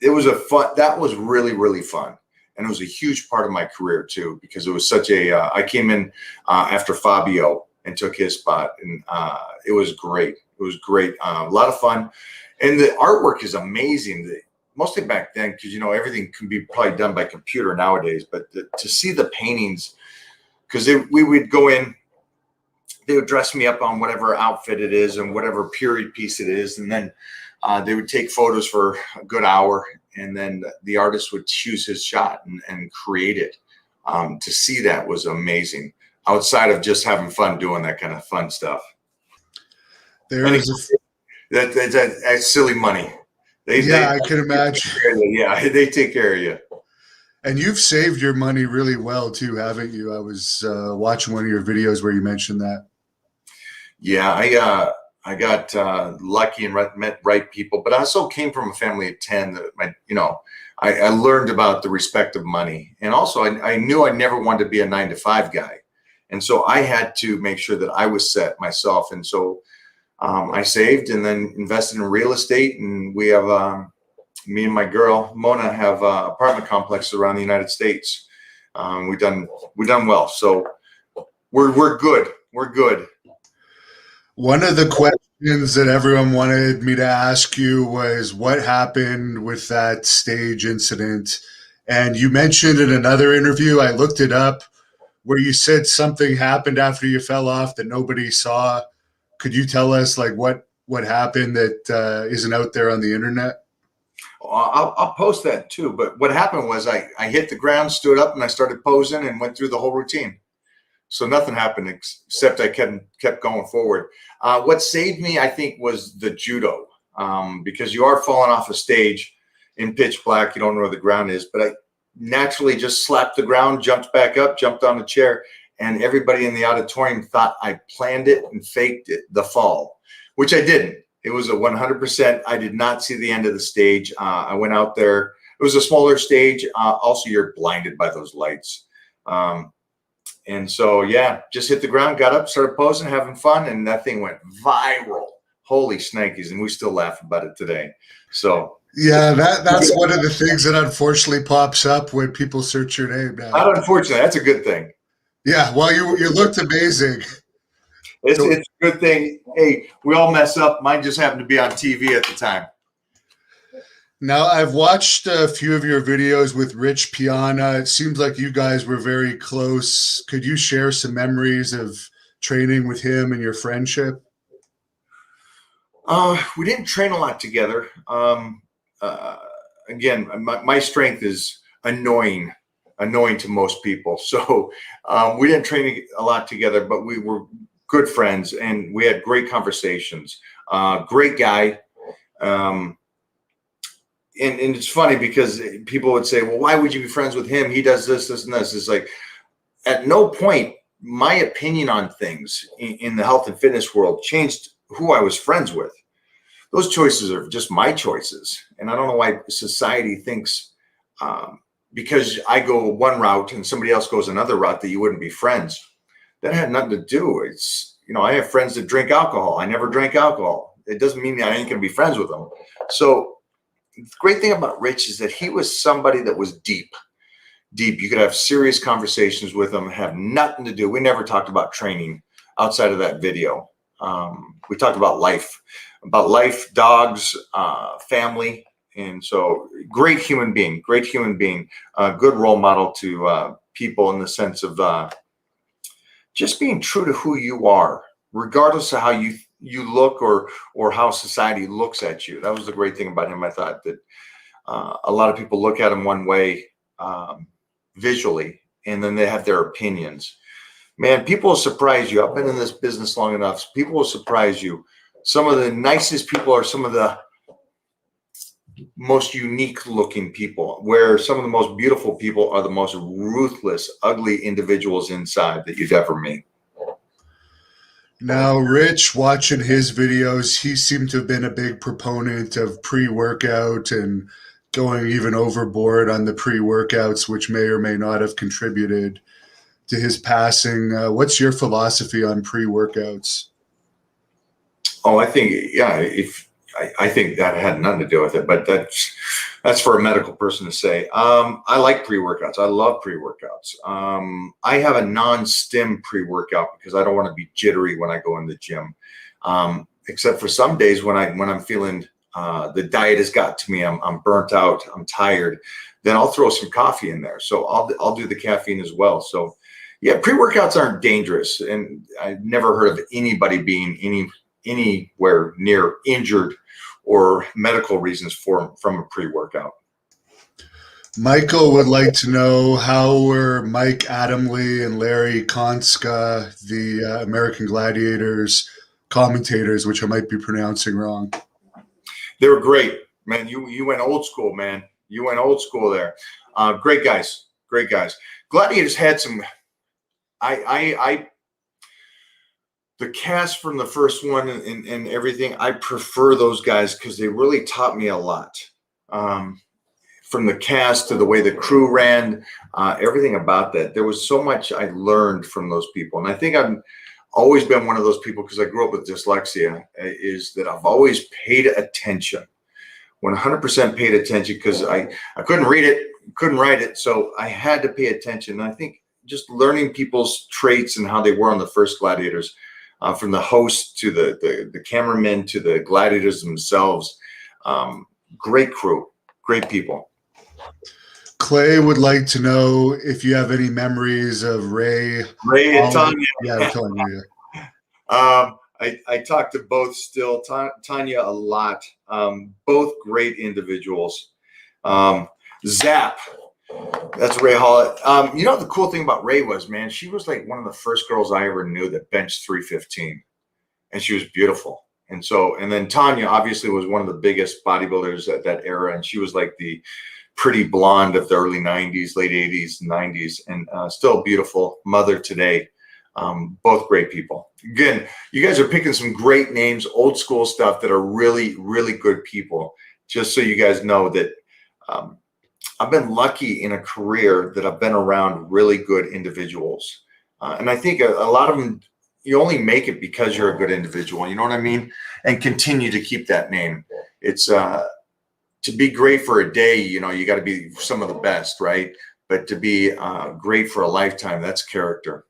was that was really, really fun. And it was a huge part of my career too, because it was such I came in after Fabio and took his spot, and it was great. It was great. A lot of fun. And the artwork is amazing. Mostly back then, because, everything can be probably done by computer nowadays, but to see the paintings, because we would go in, they would dress me up on whatever outfit it is and whatever period piece it is. And then they would take photos for a good hour, and then the artist would choose his shot and create it. To see that was amazing, outside of just having fun doing that kind of fun stuff. That's silly money. I can imagine. Yeah, they take care of you. And you've saved your money really well too, haven't you? I was watching one of your videos where you mentioned that. Yeah, I got lucky and met right people, but I also came from a family of 10 that I learned about the respect of money. And also I knew I never wanted to be a 9-to-5 guy. And so I had to make sure that I was set myself. And so I saved and then invested in real estate. And we have, me and my girl, Mona, have apartment complexes around the United States. We've done well. So we're good. We're good. One of the questions that everyone wanted me to ask you was what happened with that stage incident. And you mentioned in another interview, I looked it up, where you said something happened after you fell off that nobody saw. Could you tell us like what happened that isn't out there on the internet? I'll post that too. But what happened was I hit the ground, stood up, and I started posing and went through the whole routine. So nothing happened except I kept going forward. What saved me, I think, was the judo, because you are falling off a stage in pitch black. You don't know where the ground is. But I naturally just slapped the ground, jumped back up, jumped on the chair, and everybody in the auditorium thought I planned it and faked it, the fall, which I didn't. It was a 100%. I did not see the end of the stage. I went out there. It was a smaller stage. Also, you're blinded by those lights. And so, yeah, just hit the ground, got up, started posing, having fun, and that thing went viral. Holy shnikes, and we still laugh about it today. So yeah, that's one of the things that unfortunately pops up when people search your name now. Not unfortunately, that's a good thing. Yeah, well, you looked amazing. It's a good thing. Hey, we all mess up. Mine just happened to be on TV at the time. Now, I've watched a few of your videos with Rich Piana. It seems like you guys were very close. Could you share some memories of training with him and your friendship? We didn't train a lot together. Again, my strength is annoying to most people. So we didn't train a lot together, but we were good friends and we had great conversations. Great guy. And it's funny because people would say, well, why would you be friends with him? He does this, this, and this. It's like, at no point, my opinion on things in the health and fitness world changed who I was friends with. Those choices are just my choices. And I don't know why society thinks because I go one route and somebody else goes another route that you wouldn't be friends. That had nothing to do. It's, I have friends that drink alcohol. I never drank alcohol. It doesn't mean that I ain't going to be friends with them. So the great thing about Rich is that he was somebody that was deep. You could have serious conversations with him, have nothing to do. We never talked about training outside of that video. We talked about life, dogs, family. And so great human being, good role model to people in the sense of just being true to who you are, regardless of how you look or how society looks at you. That was the great thing about him. I thought that a lot of people look at him one way visually, and then they have their opinions. Man, people will surprise you. I've been in this business long enough. People will surprise you. Some of the nicest people are some of the most unique looking people, where some of the most beautiful people are the most ruthless, ugly individuals inside that you'd ever meet. Now, Rich, watching his videos, he seemed to have been a big proponent of pre-workout and going even overboard on the pre-workouts, which may or may not have contributed to his passing. What's your philosophy on pre-workouts? Oh, I think, yeah, I think that had nothing to do with it, but that's for a medical person to say. I like pre-workouts. I love pre-workouts. I have a non-stim pre-workout because I don't want to be jittery when I go in the gym. Except for some days when I'm feeling the diet has got to me, I'm burnt out, I'm tired, then I'll throw some coffee in there. So I'll do the caffeine as well. So yeah, pre-workouts aren't dangerous, and I've never heard of anybody being anywhere near injured or medical reasons from a pre-workout. Michael would like to know, how were Mike Adamle and Larry Konska, the American Gladiators commentators, which I might be pronouncing wrong? They were great, man. You went old school, man. You went old school there. Great guys. Great guys. Gladiators had some. The cast from the first one and everything, I prefer those guys because they really taught me a lot. From the cast to the way the crew ran, everything about that. There was so much I learned from those people. And I think I've always been one of those people, because I grew up with dyslexia, is that I've always paid attention. 100% paid attention, because I couldn't read it, couldn't write it. So I had to pay attention. And I think just learning people's traits and how they were on the first Gladiators, from the host to the cameramen to the gladiators themselves. Great crew, great people. Clay would like to know if you have any memories of Ray and Tanya. Yeah, Tanya. I talk to both still, Tanya a lot. Both great individuals. Zap. That's Ray Hall. You know, the cool thing about Ray was, man, she was like one of the first girls I ever knew that benched 315, and she was beautiful. And then Tanya obviously was one of the biggest bodybuilders at that era, and she was like the pretty blonde of the early 90s, late 80s, 90s, and still beautiful mother today. Both great people. Again, you guys are picking some great names, old school stuff that are really, really good people. Just so you guys know that I've been lucky in a career that I've been around really good individuals. And I think a lot of them, you only make it because you're a good individual. You know what I mean? And continue to keep that name. It's to be great for a day, you know, you got to be some of the best, right? But to be great for a lifetime, that's character.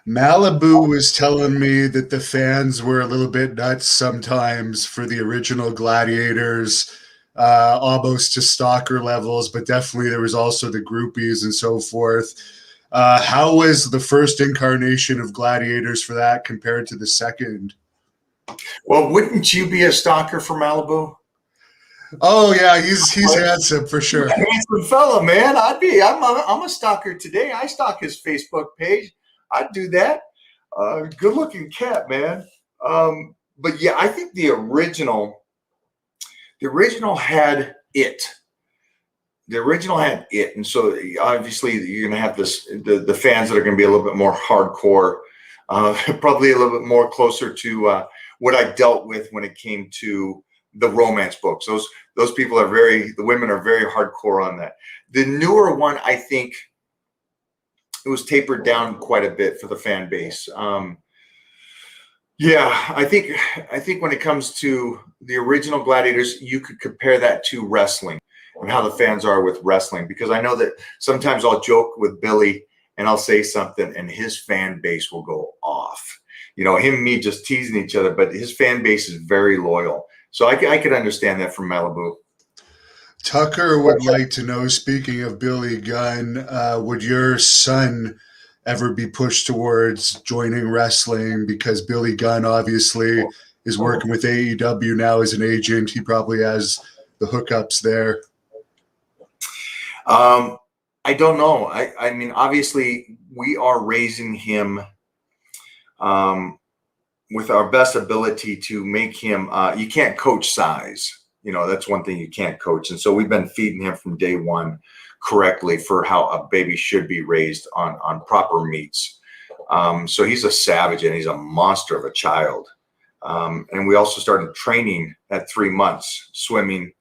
Malibu was telling me that the fans were a little bit nuts sometimes for the original Gladiators, almost to stalker levels, but definitely there was also the groupies and so forth. How was the first incarnation of Gladiators for that compared to the second? Well, wouldn't you be a stalker for Malibu? Oh yeah, he's handsome for sure. Handsome fella, man. I'm a stalker today. I stalk his Facebook page. I'd do that. Good looking cat, man. But yeah, I think the original had it. The original had it, and so obviously you're gonna have the fans that are gonna be a little bit more hardcore, probably a little bit more closer to what I dealt with when it came to the romance books. Those people are the women are very hardcore on that. The newer one, I think it was tapered down quite a bit for the fan base. Yeah, I think when it comes to the original Gladiators, you could compare that to wrestling and how the fans are with wrestling, because I know that sometimes I'll joke with Billy and I'll say something and his fan base will go off. You know, him and me just teasing each other, but his fan base is very loyal. So I could understand that from Malibu. Tucker would like to know, speaking of Billy Gunn, would your son ever be pushed towards joining wrestling? Because Billy Gunn obviously is working with AEW now as an agent. He probably has the hookups there. I don't know. I mean, obviously, we are raising him with our best ability to make him. You can't coach size. That's one thing you can't coach. And so we've been feeding him from day one correctly for how a baby should be raised on proper meats. So he's a savage and he's a monster of a child. And we also started training at 3 months, swimming,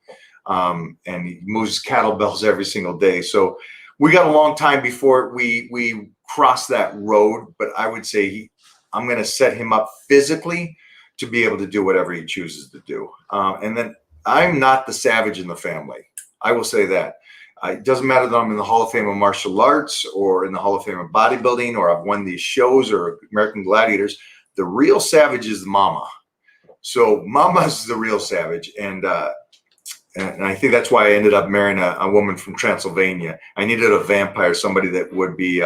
and he moves kettlebells every single day. So we got a long time before we cross that road, but I would say I'm going to set him up physically to be able to do whatever he chooses to do. And then I'm not the savage in the family. I will say that. It doesn't matter that I'm in the Hall of Fame of Martial Arts or in the Hall of Fame of Bodybuilding or I've won these shows or American Gladiators. The real savage is Mama. So Mama's the real savage. And I think that's why I ended up marrying a woman from Transylvania. I needed a vampire, somebody that would be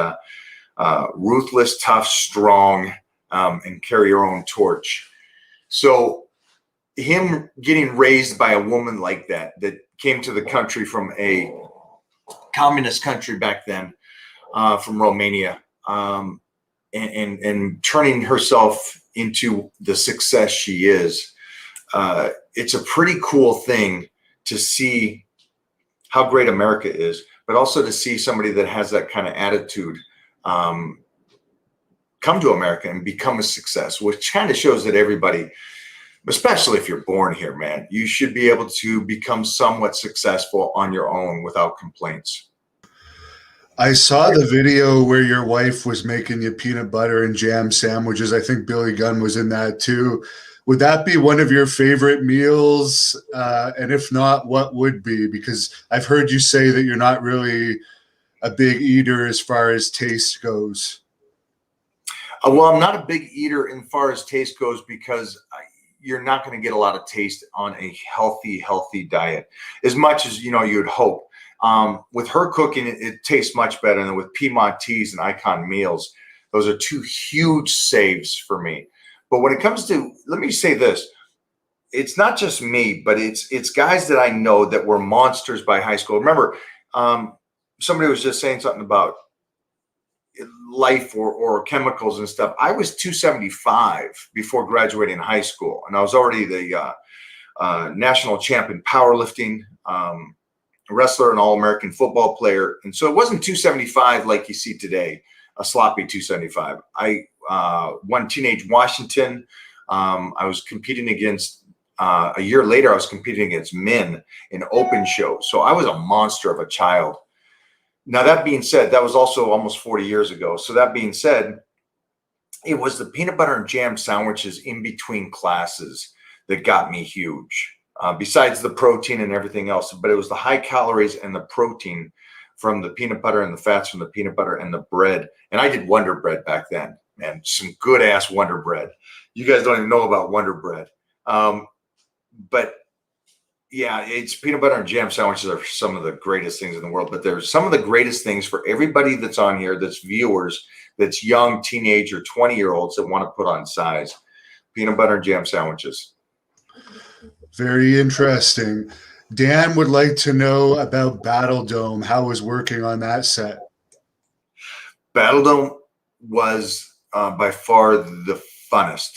ruthless, tough, strong, and carry her own torch. So him getting raised by a woman like that came to the country from a communist country back then, from Romania, and turning herself into the success she is, it's a pretty cool thing to see how great America is, but also to see somebody that has that kind of attitude come to America and become a success, which kind of shows that everybody, especially if you're born here, man, you should be able to become somewhat successful on your own without complaints. I saw the video where your wife was making you peanut butter and jam sandwiches. I think Billy Gunn was in that too. Would that be one of your favorite meals? And if not, what would be? Because I've heard you say that you're not really a big eater as far as taste goes. Well, I'm not a big eater as far as taste goes because you're not going to get a lot of taste on a healthy diet as much as you'd hope. With her cooking, it tastes much better than with Piedmontese and Icon Meals. Those are two huge saves for me. But when it comes to, let me say this, it's not just me, but it's guys that I know that were monsters by high school. Remember, somebody was just saying something about life or chemicals and stuff. I was 275 before graduating high school, and I was already the national champ in powerlifting, wrestler and all-American football player. And so it wasn't 275 like you see today, a sloppy 275. I won Teenage Washington. I was competing against, a year later, I was competing against men in open shows. So I was a monster of a child. Now, that being said, that was also almost 40 years ago. So that being said, it was the peanut butter and jam sandwiches in between classes that got me huge. Besides the protein and everything else, but it was the high calories and the protein from the peanut butter and the fats from the peanut butter and the bread. And I did Wonder Bread back then, man, some good ass Wonder Bread. You guys don't even know about Wonder Bread. But yeah, it's peanut butter and jam sandwiches are some of the greatest things in the world, but there's some of the greatest things for everybody that's on here, that's viewers, that's young, teenager, 20-year-olds that want to put on size. Peanut butter and jam sandwiches. Very interesting. Dan would like to know about Battle Dome. How was working on that set? Battle Dome was by far the funnest.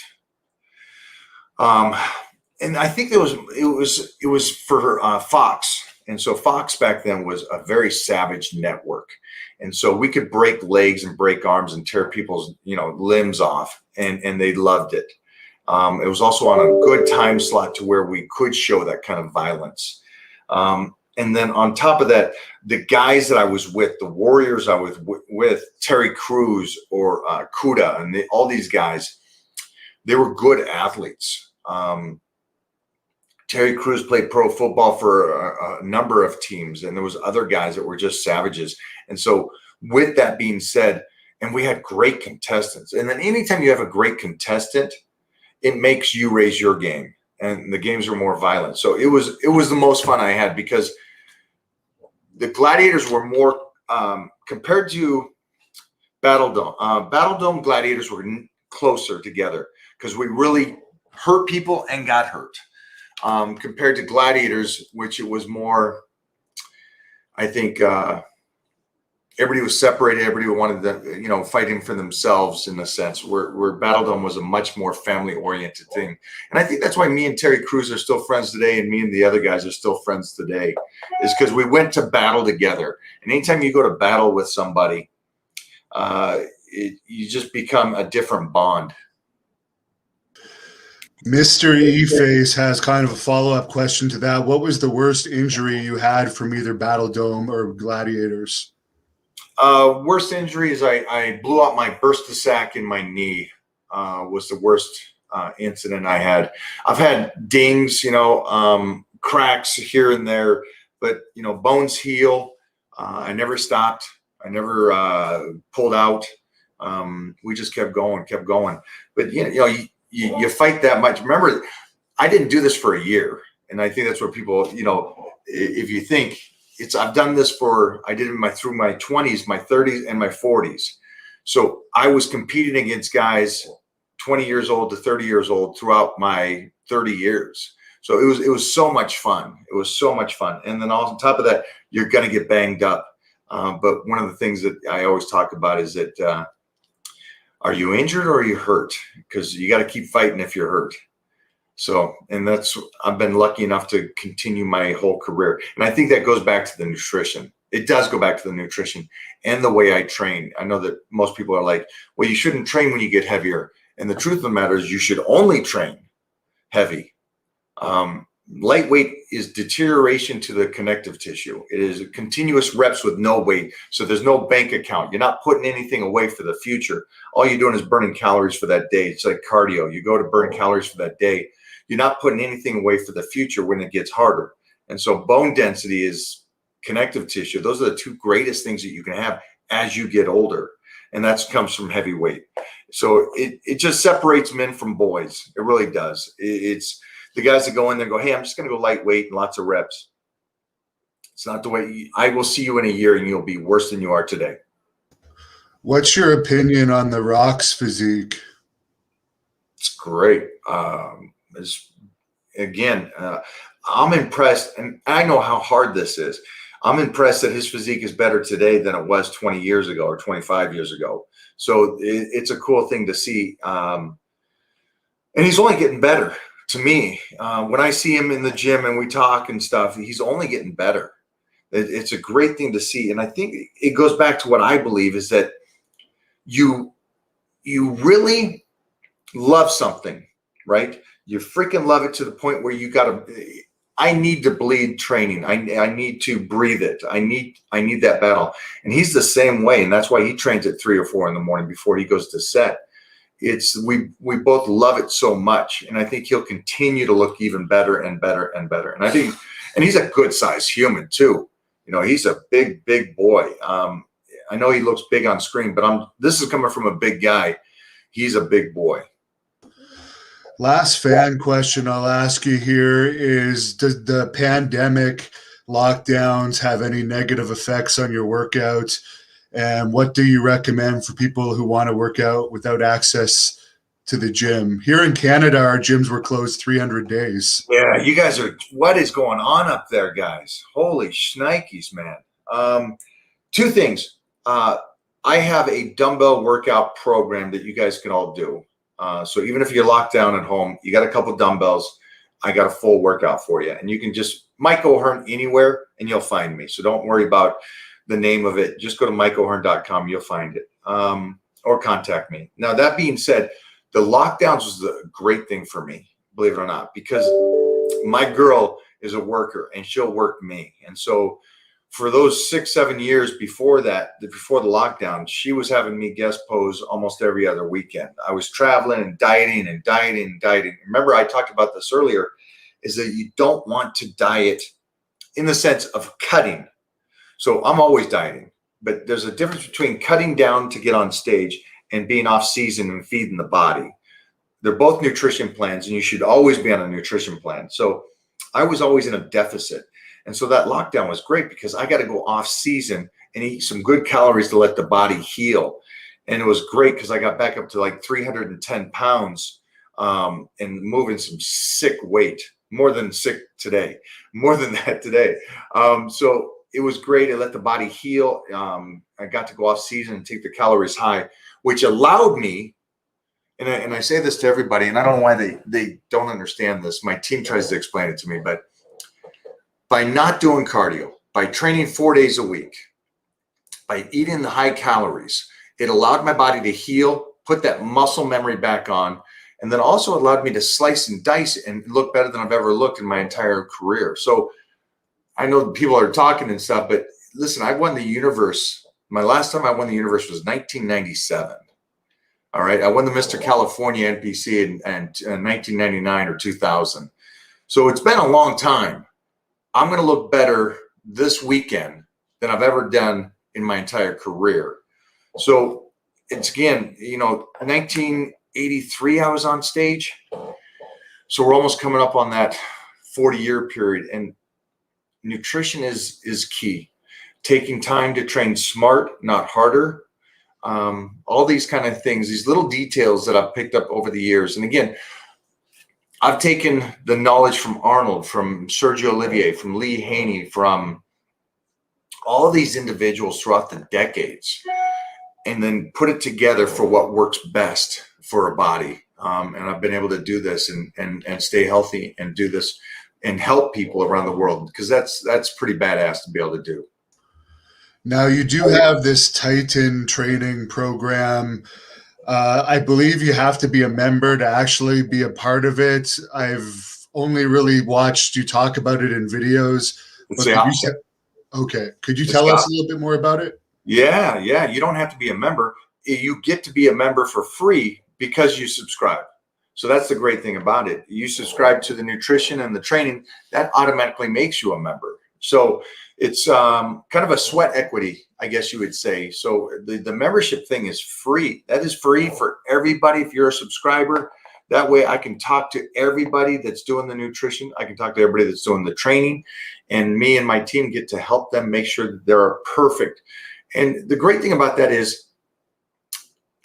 And I think it was for Fox. And so Fox back then was a very savage network. And so we could break legs and break arms and tear people's, limbs off, and they loved it. It was also on a good time slot to where we could show that kind of violence. And then on top of that, the guys that I was with, the warriors I was with, Terry Crews or Kuda, and all these guys, they were good athletes. Terry Crews played pro football for a number of teams, and there was other guys that were just savages. And so with that being said, and we had great contestants. And then anytime you have a great contestant, it makes you raise your game, and the games are more violent. So it was the most fun I had because the Gladiators were more compared to Battle Dome. Battle Dome Gladiators were closer together because we really hurt people and got hurt. Compared to Gladiators, which it was more, I think everybody was separated. Everybody wanted to, fighting for themselves in a sense. Where Battle Dome was a much more family-oriented thing, and I think that's why me and Terry Crews are still friends today, and me and the other guys are still friends today, is because we went to battle together. And anytime you go to battle with somebody, you just become a different bond. Mr. E-Face has kind of a follow-up question to that. What was the worst injury you had from either Battle Dome or Gladiators? Worst injury is I blew out my bursa sac in my knee. Was the worst incident I had. I've had dings, cracks here and there, but bones heal. I never stopped. I never pulled out. We just kept going. But you fight that much. Remember, I didn't do this for a year, and I think that's where people, if you think I've done this I did it through my 20s, my 30s, and my 40s. So I was competing against guys 20 years old to 30 years old throughout my 30 years. So it was so much fun. It was so much fun. And then on top of that, you're going to get banged up. But one of the things that I always talk about is that, are you injured or are you hurt? Because you got to keep fighting if you're hurt. So, and I've been lucky enough to continue my whole career. And I think that goes back to the nutrition. It does go back to the nutrition and the way I train. I know that most people are like, well, you shouldn't train when you get heavier. And the truth of the matter is you should only train heavy. Lightweight is deterioration to the connective tissue. It is continuous reps with no weight. So there's no bank account. You're not putting anything away for the future. All you're doing is burning calories for that day. It's like cardio. You go to burn calories for that day. You're not putting anything away for the future when it gets harder. And so bone density is connective tissue. Those are the two greatest things that you can have as you get older. And that comes from heavy weight. So it just separates men from boys. It really does. It's the guys that go in there and go, hey, I'm just going to go lightweight and lots of reps. It's not the way. I will see you in a year and you'll be worse than you are today. What's your opinion on The Rock's physique? It's great. I'm impressed, and I know how hard this is. I'm impressed that his physique is better today than it was 20 years ago or 25 years ago. So it's a cool thing to see. And he's only getting better. To me, when I see him in the gym and we talk and stuff, he's only getting better. It's a great thing to see. And I think it goes back to what I believe is that you really love something, right? You freaking love it to the point where I need to bleed training. I need to breathe it. I need that battle. And he's the same way. And that's why he trains at 3 or 4 in the morning before he goes to set. We both love it so much, and I think he'll continue to look even better and better and better. And he's a good sized human too. He's a big boy. I know he looks big on screen, but this is coming from a big guy. He's a big boy. Last fan question I'll ask you here is, does the pandemic lockdowns have any negative effects on your workouts? And what do you recommend for people who want to work out without access to the gym? Here in Canada, our gyms were closed 300 days. Yeah, you guys what is going on up there, guys? Holy shnikes, man. 2 things. I have a dumbbell workout program that you guys can all do. So even if you're locked down at home, you got a couple dumbbells, I got a full workout for you. And you can just Mike O'Hearn anywhere and you'll find me. So don't worry about the name of it. Just go to mikeohearn.com. You'll find it, or contact me. Now, that being said, the lockdowns was a great thing for me, believe it or not, because my girl is a worker and she'll work me. And so for those 6-7 years before the lockdown, she was having me guest pose almost every other weekend. I was traveling and dieting. Remember, I talked about this earlier, is that you don't want to diet in the sense of cutting. So I'm always dieting, but there's a difference between cutting down to get on stage and being off season and feeding the body. They're both nutrition plans, and you should always be on a nutrition plan. So I was always in a deficit. And so that lockdown was great because I got to go off season and eat some good calories to let the body heal. And it was great because I got back up to like 310 pounds and moving some sick weight, more than that today. So it was great. It let the body heal. I got to go off season and take the calories high, which allowed me, and I say this to everybody, and I don't know why they don't understand this. My team tries to explain it to me, but by not doing cardio, by training 4 days a week, by eating the high calories, it allowed my body to heal, put that muscle memory back on, and then also allowed me to slice and dice and look better than I've ever looked in my entire career. So I know people are talking and stuff, but listen, I won the universe. My last time I won the universe was 1997. All right. I won the Mr. California NPC in 1999 or 2000. So it's been a long time. I'm going to look better this weekend than I've ever done in my entire career. So it's, again, 1983, I was on stage. So we're almost coming up on that 40-year period. And nutrition is key. Taking time to train smart, not harder. All these kind of things, these little details that I've picked up over the years. And again, I've taken the knowledge from Arnold, from Sergio Olivier, from Lee Haney, from all these individuals throughout the decades, and then put it together for what works best for a body. And I've been able to do this and stay healthy and do this and help people around the world, because that's pretty badass to be able to do. Now, you do have this Titan training program. I believe you have to be a member to actually be a part of it. I've only really watched you talk about it in videos. Could you tell us a little bit more about it? Yeah. You don't have to be a member. You get to be a member for free because you subscribe. So that's the great thing about it. You subscribe to the nutrition and the training, that automatically makes you a member. So it's kind of a sweat equity, I guess you would say. So the membership thing is free. That is free for everybody if you're a subscriber. That way I can talk to everybody that's doing the nutrition. I can talk to everybody that's doing the training. And me and my team get to help them make sure that they're perfect. And the great thing about that is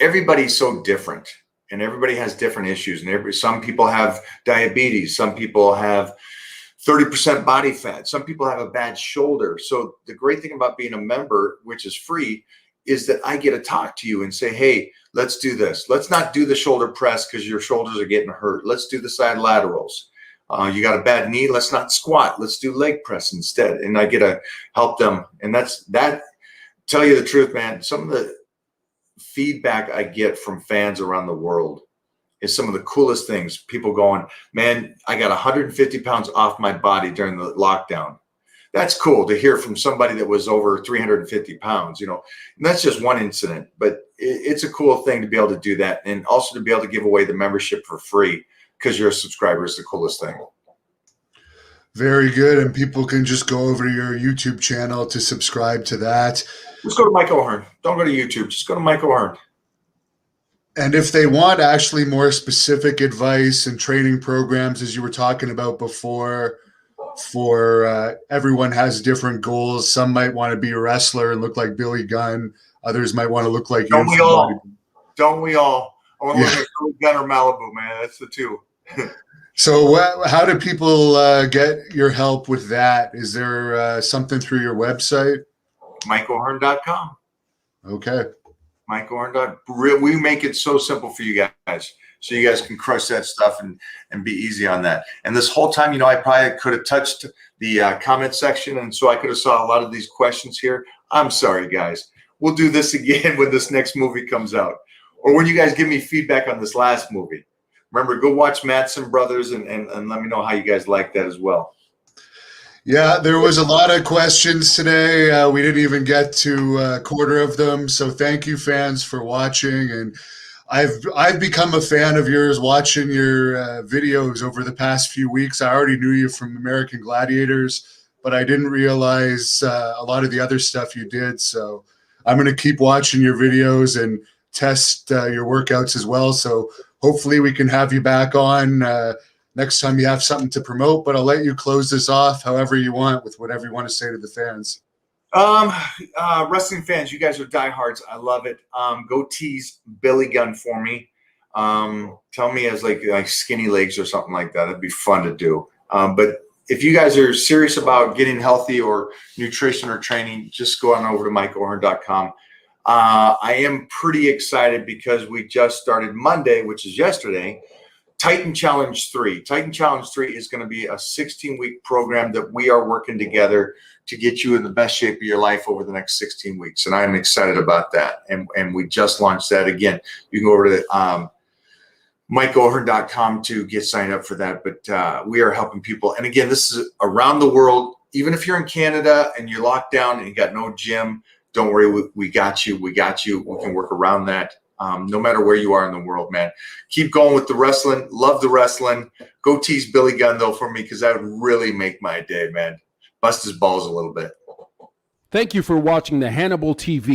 everybody's so different. And everybody has different issues. And some people have diabetes. Some people have 30% body fat. Some people have a bad shoulder. So the great thing about being a member, which is free, is that I get to talk to you and say, hey, let's do this. Let's not do the shoulder press because your shoulders are getting hurt. Let's do the side laterals. You got a bad knee. Let's not squat. Let's do leg press instead. And I get to help them. And that, tell you the truth, man, some of the feedback I get from fans around the world is some of the coolest things. People going, man, I got 150 pounds off my body during the lockdown. That's cool to hear from somebody that was over 350 pounds, and that's just one incident, but it's a cool thing to be able to do that. And also to be able to give away the membership for free because you're a subscriber is the coolest thing. Very good. And people can just go over to your YouTube channel to subscribe to that. Just go to Mike Hearn. Don't go to YouTube. Just go to Mike Hearn. And if they want actually more specific advice and training programs, as you were talking about before, for everyone has different goals. Some might want to be a wrestler and look like Billy Gunn. Others might want to look like Don't you. Don't we all? I want to look like Billy Gunn or Malibu, man. That's the two. So how do people get your help with that? Is there something through your website? MikeO'Hearn.com. Okay. MikeO'Hearn.com. We make it so simple for you guys. So you guys can crush that stuff and be easy on that. And this whole time, I probably could have touched the comment section. And so I could have saw a lot of these questions here. I'm sorry, guys. We'll do this again when this next movie comes out. Or when you guys give me feedback on this last movie. Remember, go watch Madsen Brothers and let me know how you guys like that as well. Yeah, there was a lot of questions today. We didn't even get to a quarter of them. So thank you, fans, for watching. And I've become a fan of yours watching your videos over the past few weeks. I already knew you from American Gladiators, but I didn't realize a lot of the other stuff you did. So I'm going to keep watching your videos and test your workouts as well. So hopefully we can have you back on next time you have something to promote, but I'll let you close this off however you want with whatever you want to say to the fans. Wrestling fans, you guys are diehards. I love it. Go tease Billy Gunn for me. Tell me as like skinny legs or something like that. It'd be fun to do. But if you guys are serious about getting healthy or nutrition or training, just go on over to mikeohearn.com. I am pretty excited because we just started Monday, which is yesterday, Titan Challenge 3. Titan Challenge 3 is going to be a 16-week program that we are working together to get you in the best shape of your life over the next 16 weeks. And I'm excited about that. And we just launched that. Again, you can go over to mikeohearn.com to get signed up for that. But we are helping people. And again, this is around the world. Even if you're in Canada and you're locked down and you got no gym, don't worry. We got you. We got you. We can work around that. No matter where you are in the world, man. Keep going with the wrestling. Love the wrestling. Go tease Billy Gunn, though, for me, because that would really make my day, man. Bust his balls a little bit. Thank you for watching the Hannibal TV.